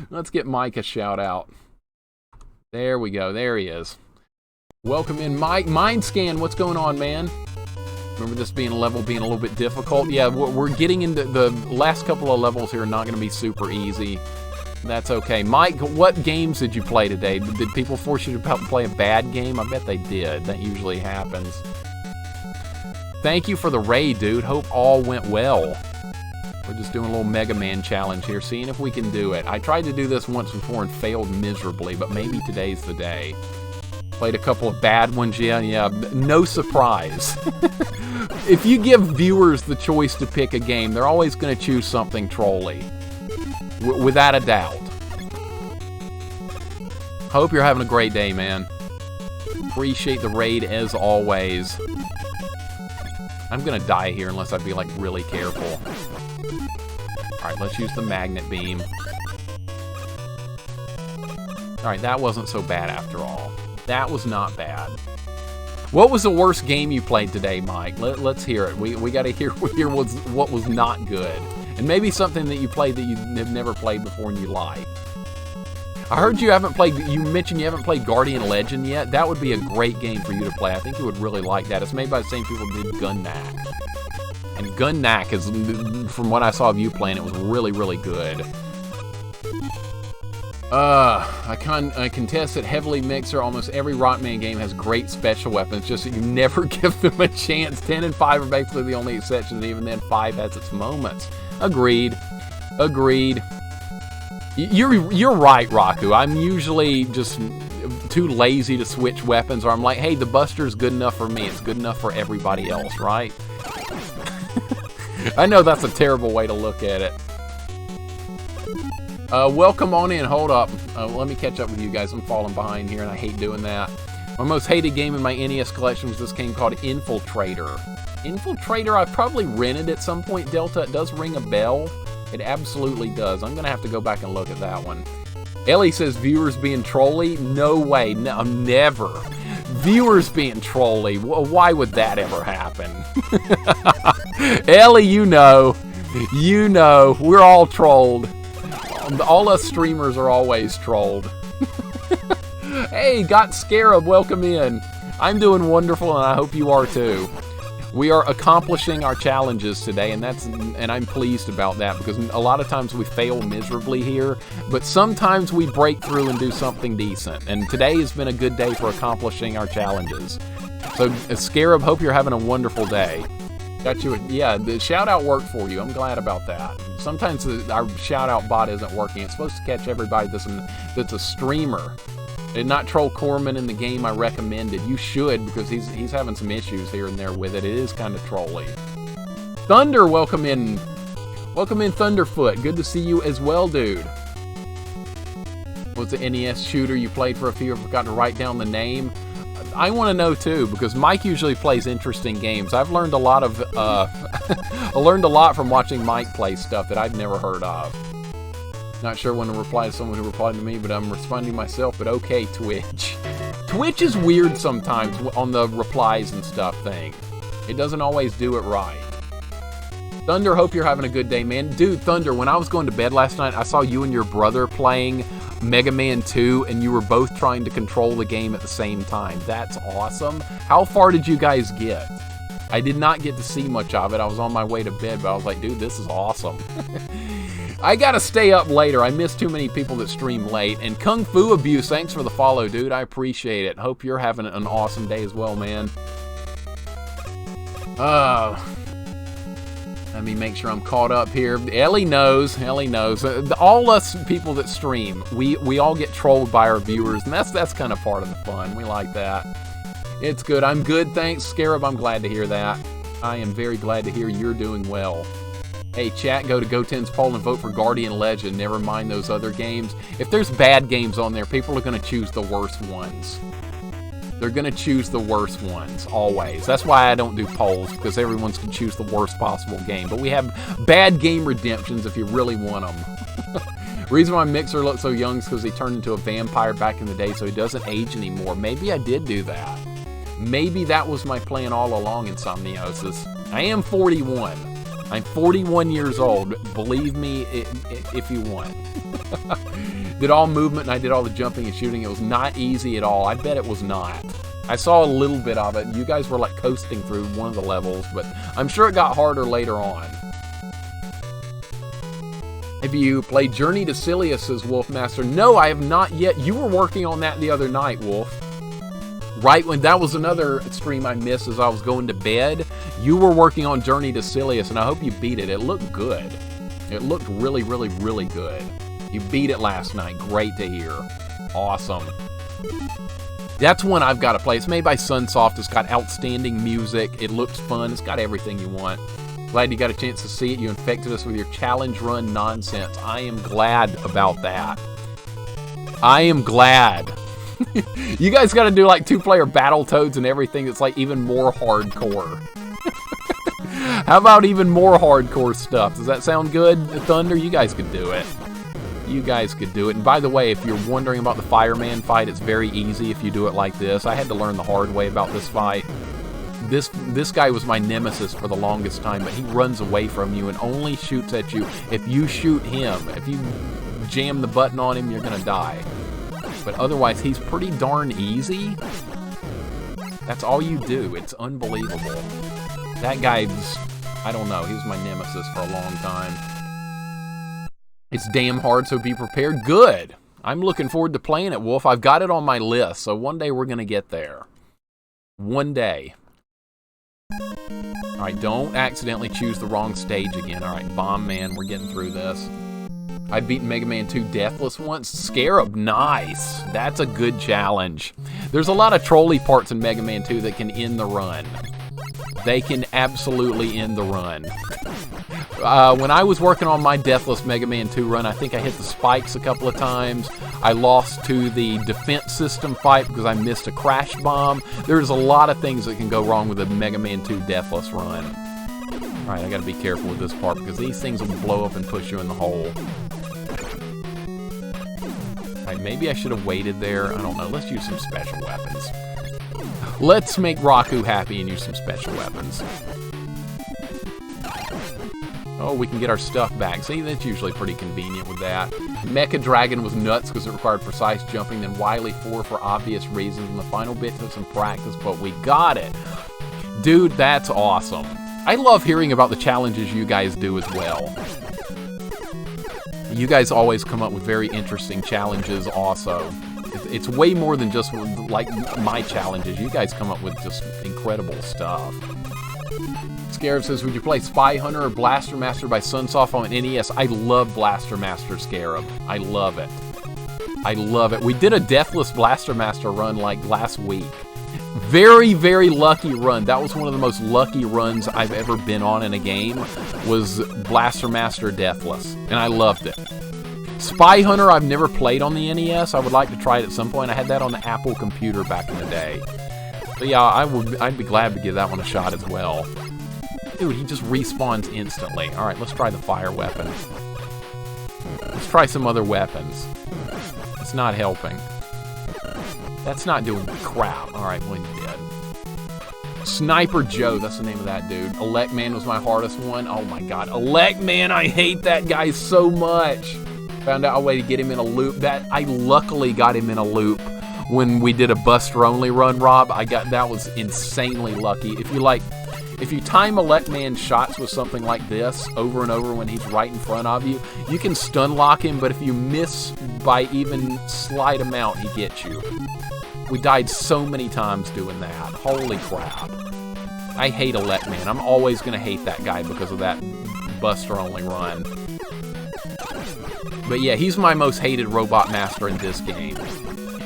Let's get Mike a shout out. There we go. There he is. Welcome in, Mike. Mindscan, what's going on, man? Remember this being a level being a little bit difficult? Yeah, we're getting into the last couple of levels here are not going to be super easy. That's okay. Mike, what games did you play today? Did people force you to play a bad game? I bet they did. That usually happens. Thank you for the raid, dude. Hope all went well. We're just doing a little Mega Man challenge here, seeing if we can do it. I tried to do this once before and failed miserably, but maybe today's the day. Played a couple of bad ones, yeah, no surprise. If you give viewers the choice to pick a game, they're always going to choose something trolly. Without a doubt. Hope you're having a great day, man. Appreciate the raid as always. I'm going to die here unless I be, like, really careful. Alright, let's use the magnet beam. Alright, that wasn't so bad after all. That was not bad. What was the worst game you played today, Mike? Let's hear it. We got to hear what was not good. And maybe something that you played that you have never played before and you like. I heard you haven't played, you mentioned you haven't played Guardian Legend yet. That would be a great game for you to play. I think you would really like that. It's made by the same people who did Gun Knack. And Gun Knack is, from what I saw of you playing, it was really, really good. I contest that heavily Mixer. Almost every Rockman game has great special weapons, just that you never give them a chance. 10 and 5 are basically the only exceptions, and even then 5 has its moments. Agreed. Agreed. You're right, Raku. I'm usually just too lazy to switch weapons, or I'm like, hey, the Buster's good enough for me. It's good enough for everybody else, right? I know that's a terrible way to look at it. Welcome on in. Hold up. Let me catch up with you guys. I'm falling behind here, and I hate doing that. My most hated game in my NES collection was this game called Infiltrator. Infiltrator, I probably rented at some point, Delta. It does ring a bell. It absolutely does. I'm going to have to go back and look at that one. Ellie says, viewers being trolly? No way. No, never. Viewers being trolly? Why would that ever happen? Ellie, you know. You know. We're all trolled. All us streamers are always trolled. Hey, Got Scarab, welcome in. I'm doing wonderful, and I hope you are too. We are accomplishing our challenges today, and I'm pleased about that, because a lot of times we fail miserably here, but sometimes we break through and do something decent, and today has been a good day for accomplishing our challenges. So, Scarab, hope you're having a wonderful day. Got you. Yeah, the shout out worked for you. I'm glad about that. Sometimes our shout out bot isn't working. It's supposed to catch everybody that's a streamer. Did not troll Corman in the game I recommended. You should, because he's having some issues here and there with it. It is kind of trolly. Thunder, welcome in. Welcome in, Thunderfoot. Good to see you as well, dude. What's the NES shooter you played for a few? I forgot to write down the name. I want to know too, because Mike usually plays interesting games. I've learned a lot of, I learned a lot from watching Mike play stuff that I've never heard of. Not sure when to reply to someone who replied to me, but I'm responding myself, but okay, Twitch. Twitch is weird sometimes on the replies and stuff thing. It doesn't always do it right. Thunder, hope you're having a good day, man. Dude, Thunder, when I was going to bed last night, I saw you and your brother playing Mega Man 2, and you were both trying to control the game at the same time. That's awesome. How far did you guys get? I did not get to see much of it. I was on my way to bed, but I was like, dude, this is awesome. I gotta stay up later. I miss too many people that stream late. And Kung Fu Abuse, thanks for the follow, dude. I appreciate it. Hope you're having an awesome day as well, man. Let me make sure I'm caught up here. Ellie knows. Ellie knows. All us people that stream, we all get trolled by our viewers, and that's kind of part of the fun. We like that. It's good. I'm good, thanks. Scarab, I'm glad to hear that. I am very glad to hear you're doing well. Hey, chat, go to GoTen's poll and vote for Guardian Legend. Never mind those other games. If there's bad games on there, people are going to choose the worst ones. They're going to choose the worst ones, always. That's why I don't do polls, because everyone's going to choose the worst possible game. But we have bad game redemptions if you really want them. Reason why Mixer looks so young is because he turned into a vampire back in the day, so he doesn't age anymore. Maybe I did do that. Maybe that was my plan all along, Insomniosis. I am 41. I'm 41 years old. Believe me if you want. Did all movement and I did all the jumping and shooting. It was not easy at all. I bet it was not. I saw a little bit of it. You guys were like coasting through one of the levels, but I'm sure it got harder later on. Have you played Journey to Silius, says Wolfmaster? No, I have not yet. You were working on that the other night, Wolf. Right when that was another stream I missed as I was going to bed. You were working on Journey to Silius, and I hope you beat it. It looked good. It looked really, really, really good. You beat it last night. Great to hear. Awesome. That's one I've got to play. It's made by Sunsoft. It's got outstanding music. It looks fun. It's got everything you want. Glad you got a chance to see it. You infected us with your challenge run nonsense. I am glad about that. I am glad. You guys got to do like 2-player Battletoads and everything that's like even more hardcore. How about even more hardcore stuff? Does that sound good, Thunder? You guys could do it. You guys could do it. And by the way, if you're wondering about the Fireman Fight, it's very easy if you do it like this. I had to learn the hard way about this fight. This guy was my nemesis for the longest time, but he runs away from you and only shoots at you if you shoot him. If you jam the button on him, you're gonna die. But otherwise, he's pretty darn easy. That's all you do. It's unbelievable. That guy's, I don't know, he was my nemesis for a long time. It's damn hard, so be prepared. Good. I'm looking forward to playing it, Wolf. I've got it on my list, so one day we're going to get there. One day. Alright, don't accidentally choose the wrong stage again. Alright, Bomb Man, we're getting through this. I've beaten Mega Man 2 Deathless once. Scarab, nice. That's a good challenge. There's a lot of trolley parts in Mega Man 2 that can end the run. They can absolutely end the run. When I was working on my Deathless Mega Man 2 run, I think I hit the spikes a couple of times. I lost to the defense system fight because I missed a crash bomb. There's a lot of things that can go wrong with a Mega Man 2 Deathless run. Alright, I gotta be careful with this part because these things will blow up and push you in the hole. Alright, maybe I should have waited there. I don't know. Let's use some special weapons. Let's make Raku happy and use some special weapons. Oh, we can get our stuff back. See, that's usually pretty convenient with that. Mecha Dragon was nuts because it required precise jumping, then Wily 4 for obvious reasons, and the final bit took some practice, but we got it. Dude, that's awesome. I love hearing about the challenges you guys do as well. You guys always come up with very interesting challenges also. It's way more than just like my challenges. You guys come up with just incredible stuff. Scarab says, would you play Spy Hunter or Blaster Master by Sunsoft on NES? I love Blaster Master, Scarab. I love it. I love it. We did a Deathless Blaster Master run like last week. Very, very lucky run. That was one of the most lucky runs I've ever been on in a game, was Blaster Master Deathless, and I loved it. Spy Hunter I've never played on the NES. I would like to try it at some point. I had that on the Apple computer back in the day. But yeah, I'd be glad to give that one a shot as well. Dude, he just respawns instantly. Alright, let's try the fire weapon. Let's try some other weapons. It's not helping. That's not doing crap. Alright, well, he's dead. Sniper Joe, that's the name of that dude. Electman was my hardest one. Oh my god. Electman, I hate that guy so much. Found out a way to get him in a loop. I luckily got him in a loop when we did a Buster Only run, Rob. That was insanely lucky. If you time Electman shots with something like this over and over when he's right in front of you, you can stun lock him, but if you miss by even slight amount, he gets you. We died so many times doing that. Holy crap. I hate Electman. I'm always going to hate that guy because of that Buster Only run. But yeah, he's my most hated Robot Master in this game.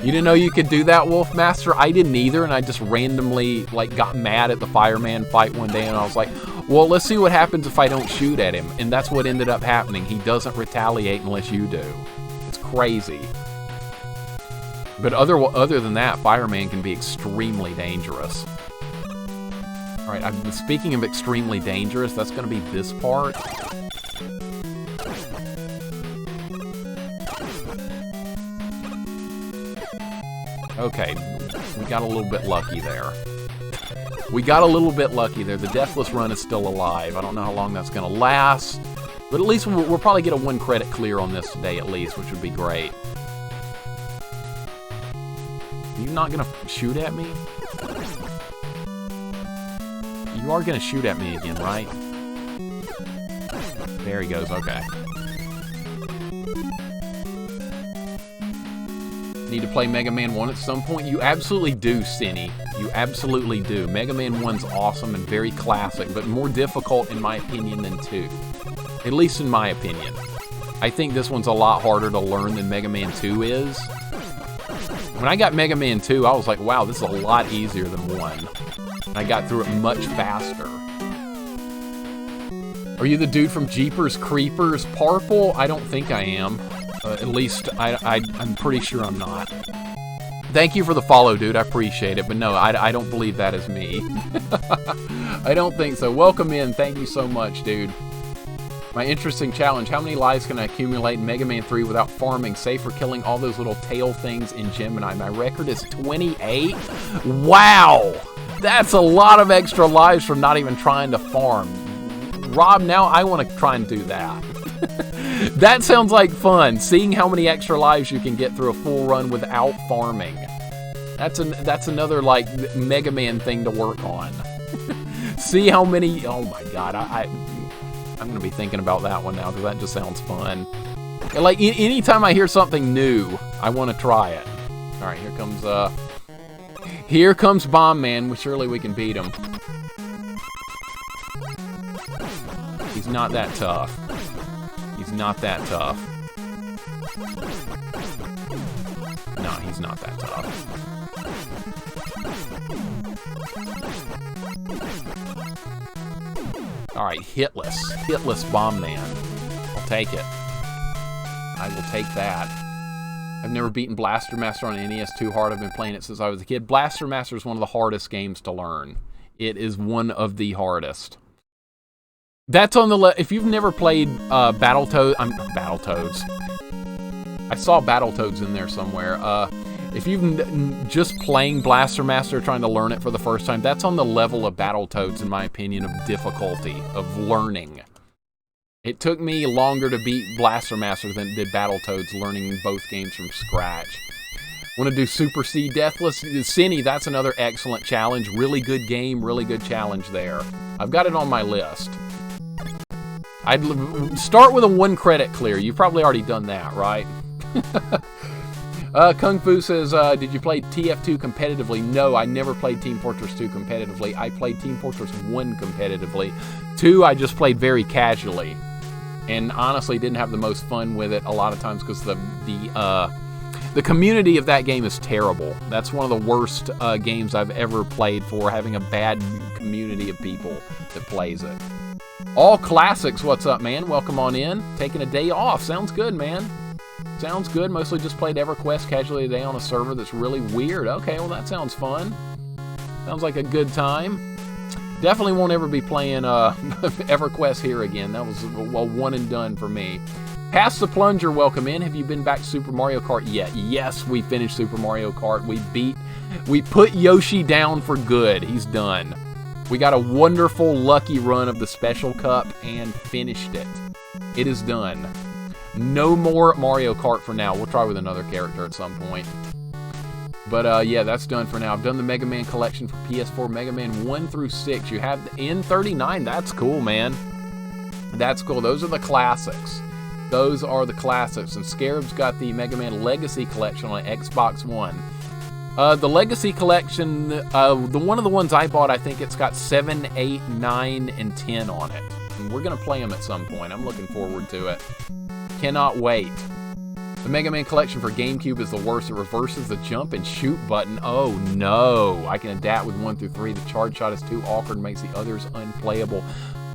You didn't know you could do that, Wolf Master? I didn't either, and I just randomly got mad at the Fireman Fight one day, and I was like, well, let's see what happens if I don't shoot at him. And that's what ended up happening. He doesn't retaliate unless you do. It's crazy. But other than that, Fireman can be extremely dangerous. Alright, speaking of extremely dangerous, that's going to be this part. Okay, we got a little bit lucky there. The Deathless run is still alive. I don't know how long that's going to last. But at least we'll probably get a 1 credit clear on this today at least, which would be great. You're not going to shoot at me? You are going to shoot at me again, right? There he goes, okay. Need to play Mega Man 1 at some point? You absolutely do, Cinny. You absolutely do. Mega Man 1's awesome and very classic, but more difficult, in my opinion, than 2. At least in my opinion. I think this one's a lot harder to learn than Mega Man 2 is. When I got Mega Man 2, I was like, wow, this is a lot easier than 1. And I got through it much faster. Are you the dude from Jeepers Creepers? Parple? I don't think I am. At least, I'm pretty sure I'm not. Thank you for the follow, dude. I appreciate it. But no, I don't believe that is me. I don't think so. Welcome in. Thank you so much, dude. My interesting challenge. How many lives can I accumulate in Mega Man 3 without farming, save for killing all those little tail things in Gemini? My record is 28. Wow! That's a lot of extra lives from not even trying to farm. Rob, now I want to try and do that. That sounds like fun, seeing how many extra lives you can get through a full run without farming. That's another, Mega Man thing to work on. See how many... Oh my god, I'm going to be thinking about that one now, because that just sounds fun. Anytime I hear something new, I want to try it. Alright, here comes Bomb Man. Surely we can beat him. He's not that tough. He's not that tough. No, he's not that tough. Alright, hitless. Hitless Bomb Man. I'll take it. I will take that. I've never beaten Blaster Master on NES too hard. I've been playing it since I was a kid. Blaster Master is one of the hardest games to learn. It is one of the hardest. That's on the if you've never played Battletoads. I saw Battletoads in there somewhere. If you've just playing Blaster Master, trying to learn it for the first time, that's on the level of Battletoads, in my opinion, of difficulty, of learning. It took me longer to beat Blaster Master than it did Battletoads, learning both games from scratch. Want to do Super C Deathless? Cinny, that's another excellent challenge. Really good game, really good challenge there. I've got it on my list. I'd start with a 1 credit clear. You've probably already done that, right? Kung Fu says, did you play TF2 competitively? No, I never played Team Fortress 2 competitively. I played Team Fortress 1 competitively. 2, I just played very casually. And honestly, didn't have the most fun with it a lot of times because the community of that game is terrible. That's one of the worst games I've ever played for, having a bad community of people that plays it. All Classics, what's up, man? Welcome on in. Taking a day off. Sounds good, man. Sounds good. Mostly just played EverQuest casually today on a server that's really weird. Okay, well, that sounds fun. Sounds like a good time. Definitely won't ever be playing EverQuest here again. That was, well, one and done for me. Pass the Plunger, welcome in. Have you been back to Super Mario Kart yet? Yes, we finished Super Mario Kart. We put Yoshi down for good. He's done. We got a wonderful, lucky run of the Special Cup and finished it. It is done. No more Mario Kart for now. We'll try with another character at some point. But yeah, that's done for now. I've done the Mega Man collection for PS4, Mega Man 1 through 6. You have the N39. That's cool, man. That's cool. Those are the classics. Those are the classics. And Scarab's got the Mega Man Legacy collection on Xbox One. The Legacy collection, one of the ones I bought, I think it's got 7, 8, 9, and 10 on it. And we're going to play them at some point. I'm looking forward to it. Cannot wait. The Mega Man collection for GameCube is the worst. It reverses the jump and shoot button. Oh no. I can adapt with 1 through 3. The charge shot is too awkward and makes the others unplayable.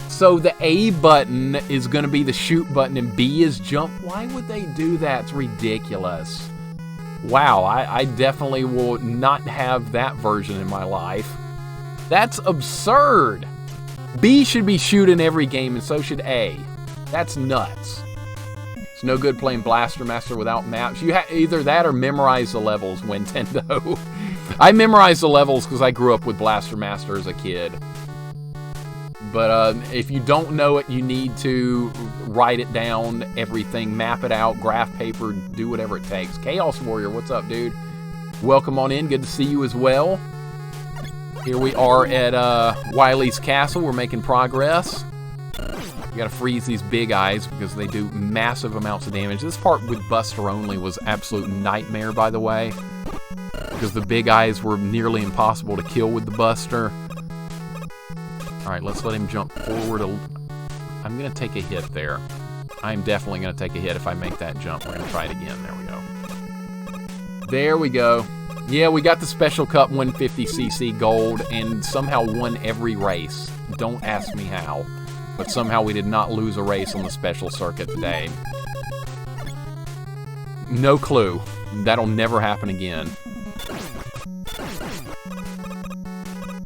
So the A button is going to be the shoot button and B is jump. Why would they do that? It's ridiculous. Wow, I definitely will not have that version in my life. That's absurd. B should be shoot in every game and so should A. That's nuts. It's no good playing Blaster Master without maps. You either that or memorize the levels, Nintendo. I memorized the levels because I grew up with Blaster Master as a kid. But if you don't know it, you need to write it down, everything, map it out, graph paper, do whatever it takes. Chaos Warrior, what's up, dude? Welcome on in. Good to see you as well. Here we are at Wily's Castle. We're making progress. You gotta freeze these big eyes because they do massive amounts of damage. This part with Buster only was absolute nightmare, by the way, because the big eyes were nearly impossible to kill with the Buster. Alright, let's let him jump forward. I'm gonna take a hit there. I'm definitely gonna take a hit if I make that jump. We're gonna try it again. There we go. There we go. Yeah, we got the Special Cup 150cc gold and somehow won every race. Don't ask me how. But somehow we did not lose a race on the special circuit today. No clue. That'll never happen again.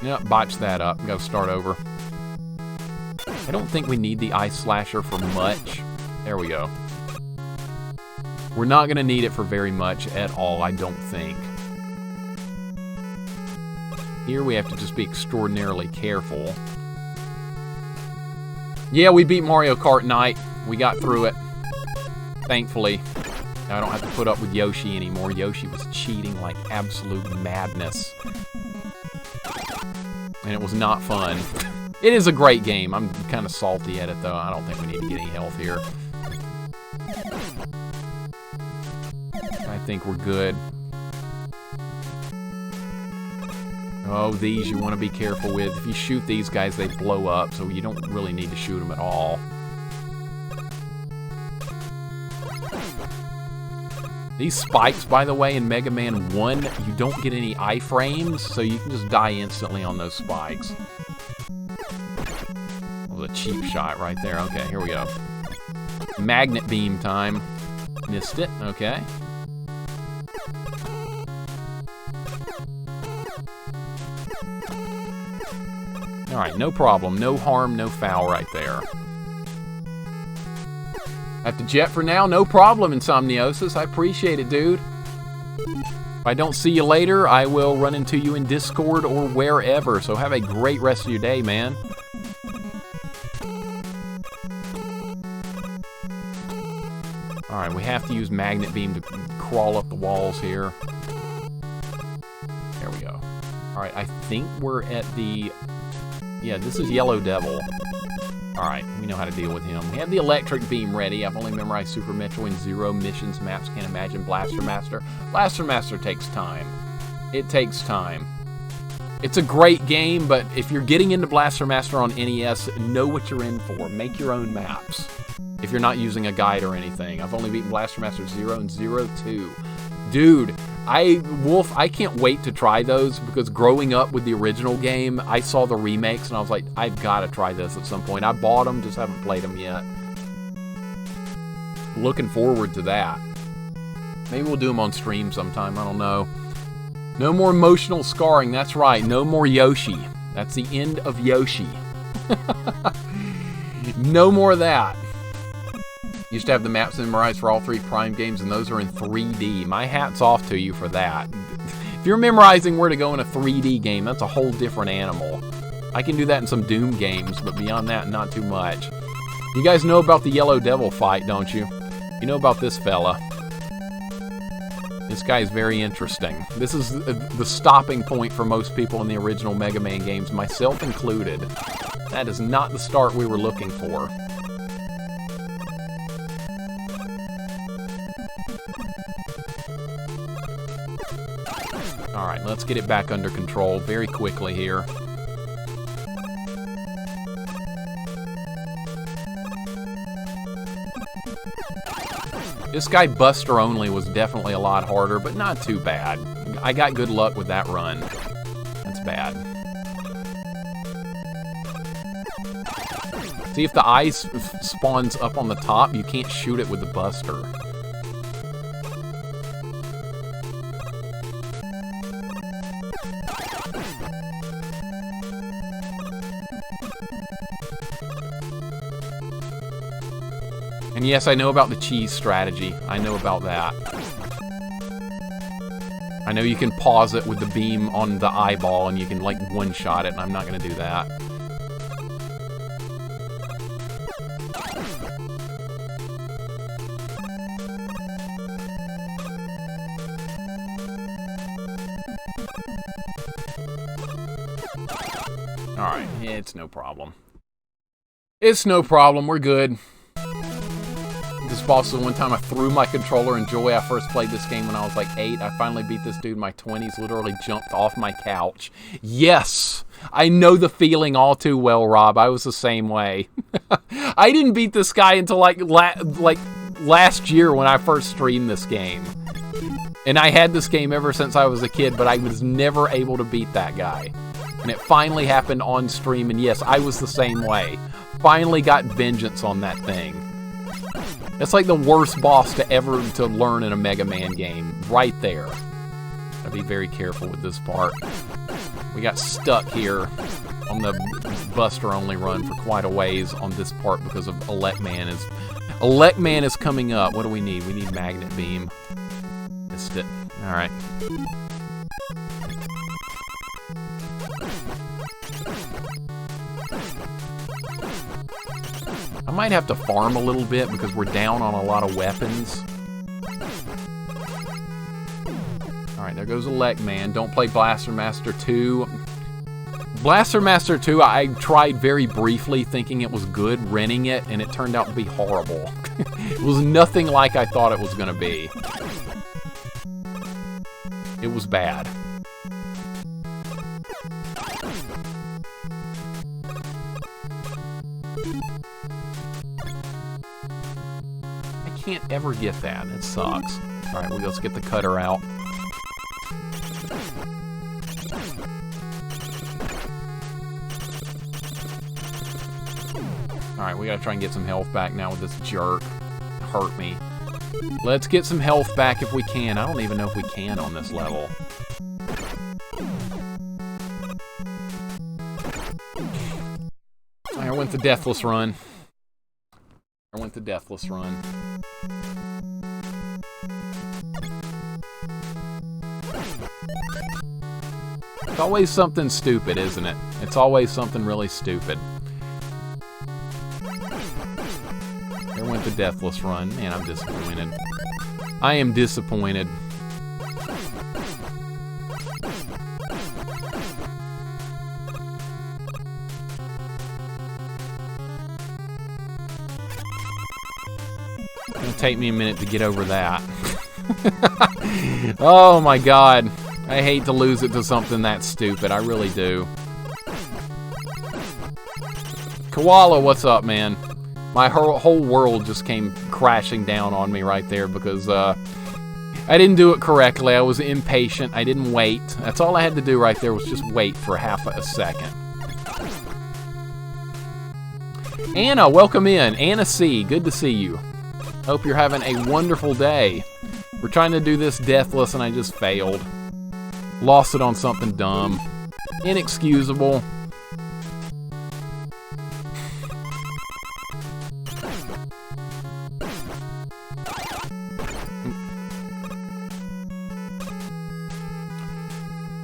Yep, botched that up. Gotta start over. I don't think we need the Ice Slasher for much. There we go. We're not gonna need it for very much at all, I don't think. Here we have to just be extraordinarily careful. Yeah, we beat Mario Kart Night. We got through it. Thankfully. Now I don't have to put up with Yoshi anymore. Yoshi was cheating like absolute madness. And it was not fun. It is a great game. I'm kind of salty at it, though. I don't think we need to get any health here. I think we're good. Oh, these you want to be careful with. If you shoot these guys, they blow up, so you don't really need to shoot them at all. These spikes, by the way, in Mega Man 1, you don't get any iframes, so you can just die instantly on those spikes. That was a cheap shot right there. Okay, here we go. Magnet beam time. Missed it. Okay. Alright, no problem. No harm, no foul right there. Have to jet for now? No problem, Insomniosis. I appreciate it, dude. If I don't see you later, I will run into you in Discord or wherever. So have a great rest of your day, man. Alright, we have to use Magnet Beam to crawl up the walls here. There we go. Alright, I think we're at the... Yeah, this is Yellow Devil. Alright, we know how to deal with him. We have the electric beam ready. I've only memorized Super Metroid and Zero missions, maps, can't imagine Blaster Master. Blaster Master takes time. It takes time. It's a great game, but if you're getting into Blaster Master on NES, know what you're in for. Make your own maps. If you're not using a guide or anything. I've only beaten Blaster Master 0 and 0-2. Dude, Wolf, I can't wait to try those because growing up with the original game, I saw the remakes and I was like, I've got to try this at some point. I bought them, just haven't played them yet. Looking forward to that. Maybe we'll do them on stream sometime, I don't know. No more emotional scarring, that's right. No more Yoshi. That's the end of Yoshi. No more of that. Used to have the maps memorized for all 3 Prime games, and those are in 3D. My hat's off to you for that. If you're memorizing where to go in a 3D game, that's a whole different animal. I can do that in some Doom games, but beyond that, not too much. You guys know about the Yellow Devil fight, don't you? You know about this fella. This guy is very interesting. This is the stopping point for most people in the original Mega Man games, myself included. That is not the start we were looking for. Alright, let's get it back under control very quickly here. This guy Buster Only was definitely a lot harder, but not too bad. I got good luck with that run. That's bad. See, if the ice spawns up on the top, you can't shoot it with the Buster. And yes, I know about the cheese strategy. I know about that. I know you can pause it with the beam on the eyeball and you can, like, one-shot it, and I'm not going to do that. Alright, it's no problem. It's no problem, we're good. This boss, the one time I threw my controller in joy. I first played this game when I was like 8. I finally beat this dude in my 20s, literally jumped off my couch. Yes! I know the feeling all too well, Rob. I was the same way. I didn't beat this guy until like last year when I first streamed this game. And I had this game ever since I was a kid, but I was never able to beat that guy. And it finally happened on stream, and yes, I was the same way. Finally got vengeance on that thing. That's like the worst boss to learn in a Mega Man game. Right there. Gotta be very careful with this part. We got stuck here on the Buster Only run for quite a ways on this part because of Elecman is coming up. What do we need? We need Magnet Beam. Missed it. Alright. I might have to farm a little bit because we're down on a lot of weapons. Alright, there goes Elecman. Don't play Blaster Master 2. Blaster Master 2, I tried very briefly thinking it was good, renting it, and it turned out to be horrible. It was nothing like I thought it was going to be. It was bad. Can't ever get that. It sucks. Alright, well, let's get the cutter out. Alright, we gotta try and get some health back now with this jerk. Hurt me. Let's get some health back if we can. I don't even know if we can on this level. I went the Deathless Run. I went the Deathless Run. It's always something stupid, isn't it? It's always something really stupid. There went the Deathless Run. Man, I'm disappointed. I am disappointed. It'll take me a minute to get over that. Oh my god. I hate to lose it to something that stupid. I really do. Koala, what's up, man? My whole world just came crashing down on me right there because I didn't do it correctly. I was impatient. I didn't wait. That's all I had to do right there was just wait for half a second. Anna, welcome in. Anna C, good to see you. Hope you're having a wonderful day. We're trying to do this deathless and I just failed. Lost it on something dumb. Inexcusable.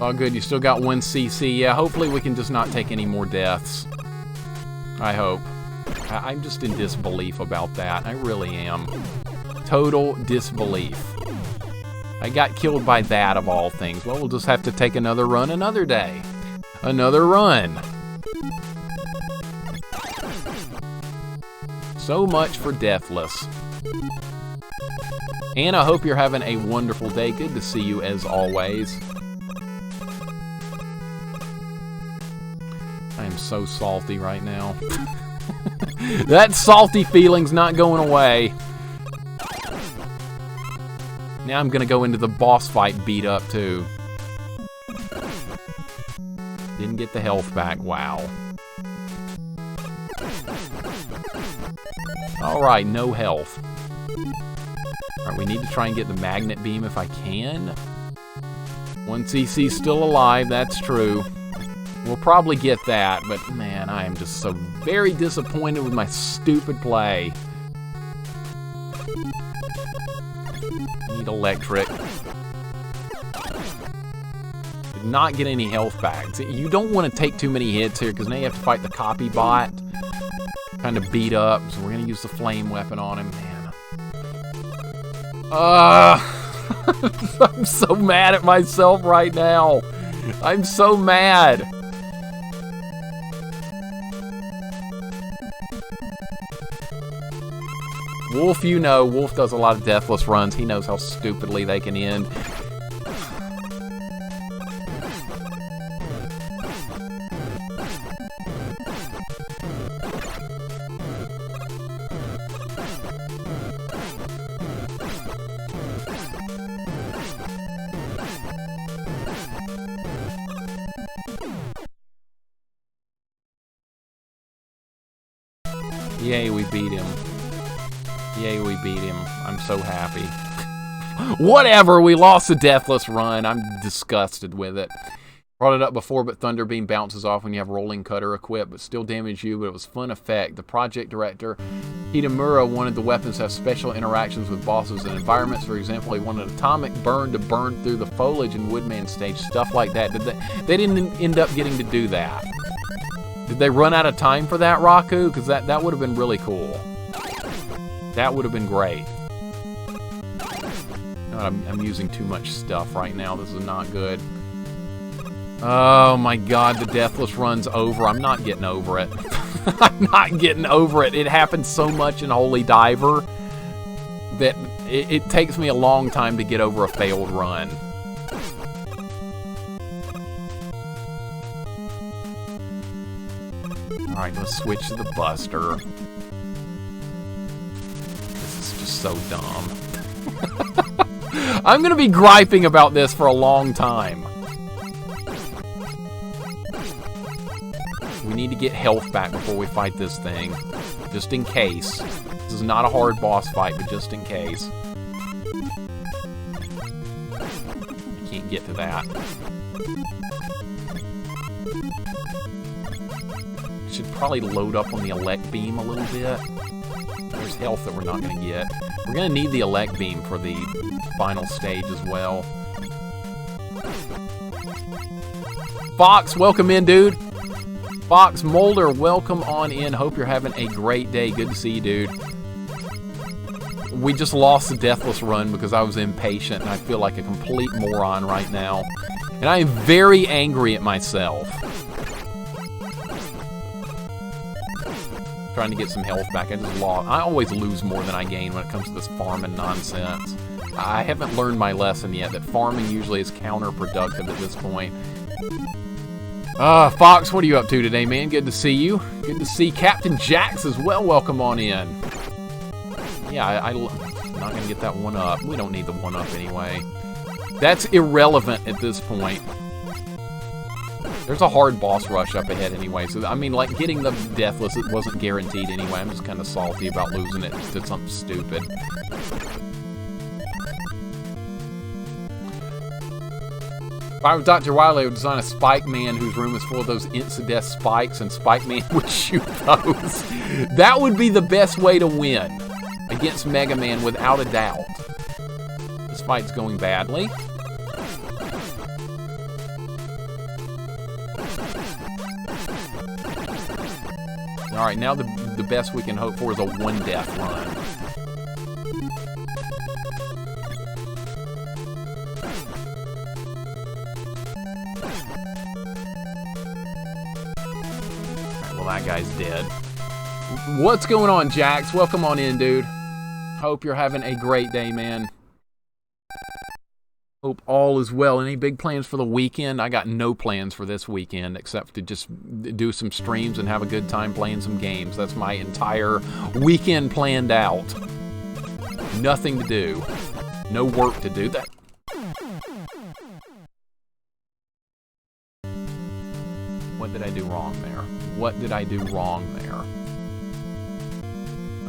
Oh good, you still got 1 CC. Yeah, hopefully we can just not take any more deaths. I hope. I'm just in disbelief about that. I really am. Total disbelief. I got killed by that of all things. Well, we'll just have to take another run another day. Another run. So much for deathless. And I hope you're having a wonderful day. Good to see you as always. I am so salty right now. That salty feeling's not going away. Now I'm gonna go into the boss fight beat up too. Didn't get the health back, wow. Alright, no health. Alright, we need to try and get the magnet beam if I can. 1 CC's still alive, that's true. We'll probably get that, but man, I am just so very disappointed with my stupid play. Need electric. Did not get any health back. See, you don't want to take too many hits here, because now you have to fight the copy bot. Kind of beat up, so we're going to use the flame weapon on him, man. I'm so mad at myself right now. I'm so mad. Wolf, you know, Wolf does a lot of deathless runs. He knows how stupidly they can end. Yay, we beat him. Yay, we beat him. I'm so happy. Whatever, we lost the deathless run. I'm disgusted with it. Brought it up before, but Thunder Beam bounces off when you have Rolling Cutter equipped, but still damage you, but it was fun effect. The project director, Hitamura, wanted the weapons to have special interactions with bosses and environments. For example, he wanted Atomic Burn to burn through the foliage in Woodman stage, stuff like that. They didn't end up getting to do that. Did they run out of time for that, Raku? Because that would have been really cool. That would have been great. God, I'm using too much stuff right now. This is not good. Oh my god, the deathless run's over. I'm not getting over it. I'm not getting over it. It happens so much in Holy Diver that it takes me a long time to get over a failed run. Alright, let's switch to the Buster. This is just so dumb. I'm gonna be griping about this for a long time. We need to get health back before we fight this thing. Just in case. This is not a hard boss fight, but just in case. I can't get to that. Should probably load up on the elect beam a little bit. There's health that we're not going to get. We're going to need the elect beam for the final stage as well. Fox, welcome in, dude. Fox Molder, welcome on in. Hope you're having a great day. Good to see you, dude. We just lost the deathless run because I was impatient and I feel like a complete moron right now. And I am very angry at myself. trying to get some health back. I just lost. I always lose more than I gain when it comes to this farming nonsense. I haven't learned my lesson yet, that farming usually is counterproductive at this point. Fox, what are you up to today, man? Good to see you. Good to see Captain Jax as well. Welcome on in. Yeah, I'm not going to get that one up. We don't need the one up anyway. That's irrelevant at this point. There's a hard boss rush up ahead anyway. So, I mean, like, getting the Deathless, it wasn't guaranteed anyway. I'm just kind of salty about losing it to something stupid. If I was Dr. Wily, I would design a Spike Man whose room is full of those instant-death spikes, and Spike Man would shoot those. That would be the best way to win against Mega Man, without a doubt. This fight's going badly. Alright, now the best we can hope for is a one-death run. That guy's dead. What's going on, Jax? Welcome on in, dude. Hope you're having a great day, man. Hope all is well. Any big plans for the weekend? I got no plans for this weekend except to just do some streams and have a good time playing some games. That's my entire weekend planned out. Nothing to do. No work to do. What did I do wrong there? What did I do wrong there?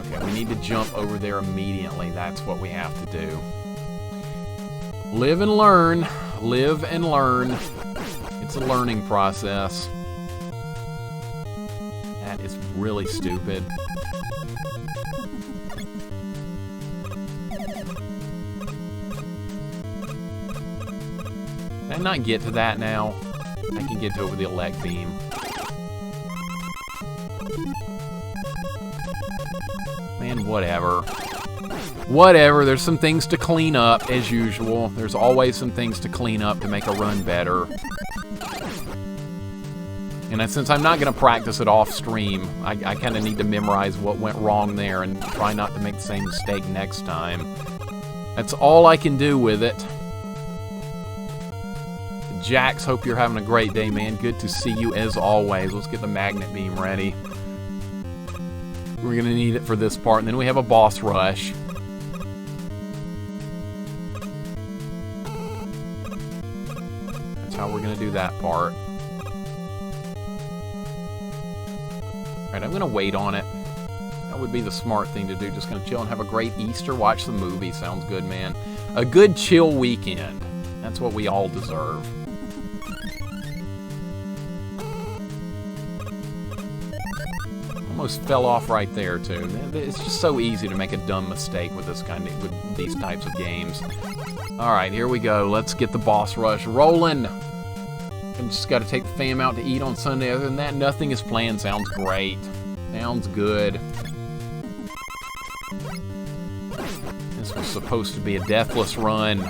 Okay, we need to jump over there immediately. That's what we have to do. Live and learn. Live and learn. It's a learning process. That is really stupid. Can I not get to that now? I can get to it with the elect beam. Man, whatever. Whatever, there's some things to clean up, as usual. There's always some things to clean up to make a run better. And since I'm not going to practice it off stream, I kind of need to memorize what went wrong there and try not to make the same mistake next time. That's all I can do with it. Jax, hope you're having a great day, man. Good to see you as always. Let's get the magnet beam ready. We're going to need it for this part, and then we have a boss rush. That's how we're going to do that part. Alright, I'm going to wait on it. That would be the smart thing to do. Just going to chill and have a great Easter. Watch the movie. Sounds good, man. A good chill weekend. That's what we all deserve. Almost fell off right there too. It's just so easy to make a dumb mistake with these types of games. All right, here we go. Let's get the boss rush rolling. I just got to take the fam out to eat on Sunday. Other than that, nothing is planned. Sounds great. Sounds good. This was supposed to be a deathless run.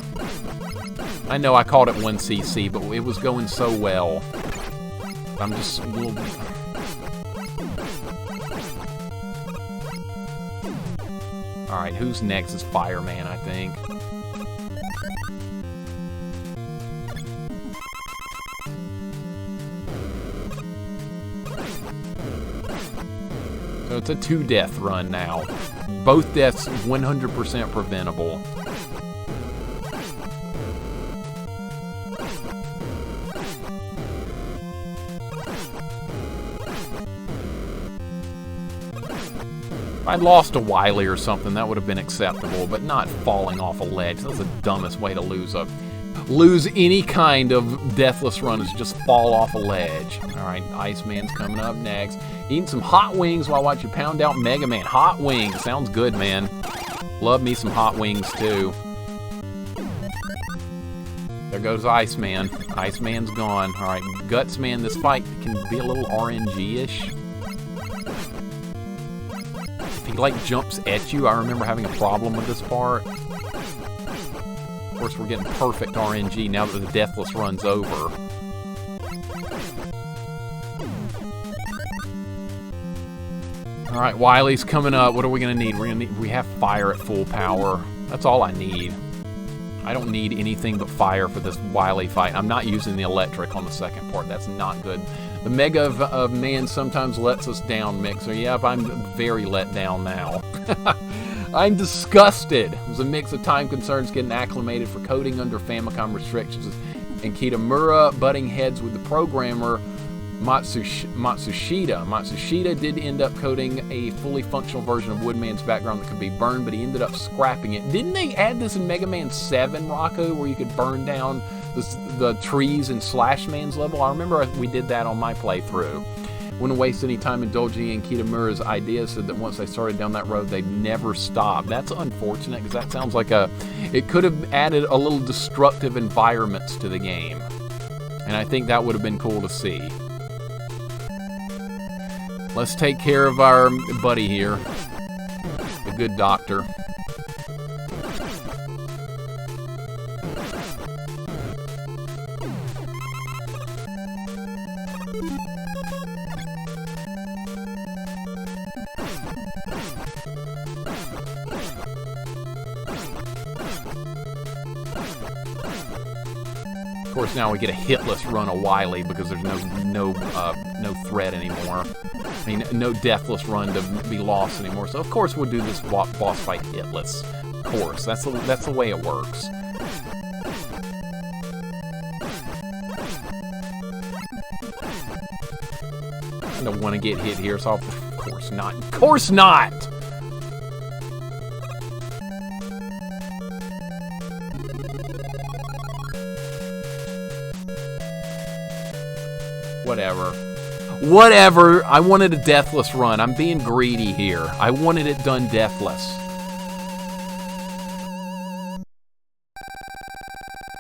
I know I called it 1cc, but it was going so well. I'm just a little... Alright, who's next is Fireman, I think. So it's a 2-death run now. Both deaths 100% preventable. If I'd lost to Wily or something, that would have been acceptable, but not falling off a ledge. That's the dumbest way to lose any kind of deathless run, is just fall off a ledge. Alright, Iceman's coming up next. Eating some hot wings while I watch you pound out Mega Man. Hot wings, sounds good, man. Love me some hot wings, too. There goes Iceman. Iceman's gone. Alright, Gutsman, this fight can be a little RNG-ish. If he, like, jumps at you, I remember having a problem with this part. Of course, we're getting perfect RNG now that the deathless run's over. All right, Wily's coming up. What are we gonna need? We have fire at full power. That's all I need. I don't need anything but fire for this Wily fight. I'm not using the electric on the second part. That's not good. The Mega Man sometimes lets us down, Mixer. Yep, I'm very let down now. I'm disgusted. It was a mix of time concerns getting acclimated for coding under Famicom restrictions and Kitamura butting heads with the programmer Matsushita. Matsushita did end up coding a fully functional version of Woodman's background that could be burned, but he ended up scrapping it. Didn't they add this in Mega Man 7, Rocco, where you could burn down the trees in Slash Man's level? I remember we did that on my playthrough. Wouldn't waste any time indulging in Kitamura's ideas, said that once they started down that road, they'd never stop. That's unfortunate, because that sounds like it could have added a little destructive environments to the game. And I think that would have been cool to see. Let's take care of our buddy here, the good doctor. Of course, now we get a hitless run of Wily because there's no threat anymore. I mean, no deathless run to be lost anymore. So of course we'll do this boss fight hitless. Of course, that's the way it works. I don't want to get hit here, so of course not. Of course not. Whatever. I wanted a deathless run. I'm being greedy here. I wanted it done deathless.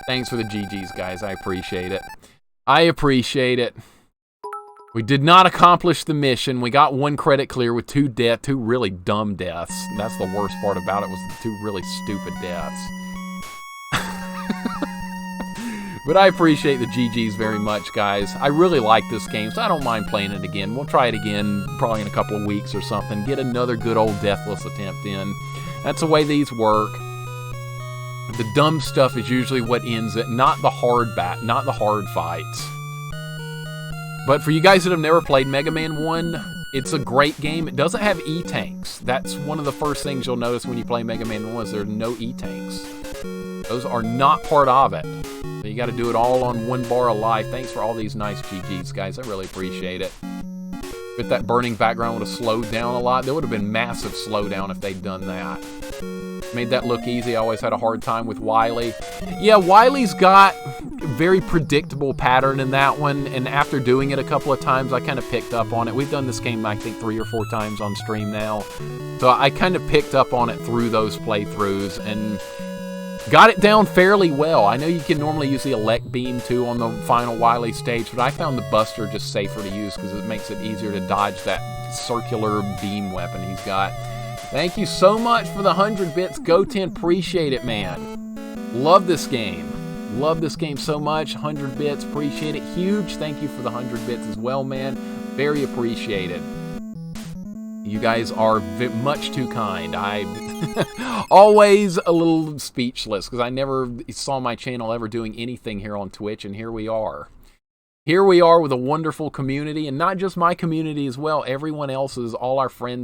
Thanks for the GGs, guys. I appreciate it. I appreciate it. We did not accomplish the mission. We got one credit clear with two really dumb deaths. That's the worst part about it, was the two really stupid deaths. But I appreciate the GGs very much, guys. I really like this game, so I don't mind playing it again. We'll try it again probably in a couple of weeks or something. Get another good old deathless attempt in. That's the way these work. The dumb stuff is usually what ends it, not the hard fights. But for you guys that have never played Mega Man 1, it's a great game. It doesn't have E-tanks. That's one of the first things you'll notice when you play Mega Man 1 is there are no E-tanks. Those are not part of it. So you got to do it all on one bar of life. Thanks for all these nice GGs, guys. I really appreciate it. If that burning background would have slowed down a lot, there would have been massive slowdown if they'd done that. Made that look easy. I always had a hard time with Wily. Yeah, Wily's got a very predictable pattern in that one, and after doing it a couple of times, I kind of picked up on it. We've done this game, I think, 3 or 4 times on stream now. So I kind of picked up on it through those playthroughs, and got it down fairly well. I know you can normally use the elect beam too on the final Wily stage, but I found the Buster just safer to use because it makes it easier to dodge that circular beam weapon he's got. Thank you so much for the 100 bits, Goten. Appreciate it, man. Love this game. Love this game so much. 100 bits, appreciate it. Huge thank you for the 100 bits as well, man. Very appreciated. You guys are much too kind. I always a little speechless because I never saw my channel ever doing anything here on Twitch, and here we are. Here we are with a wonderful community, and not just my community as well, everyone else's, all our friends.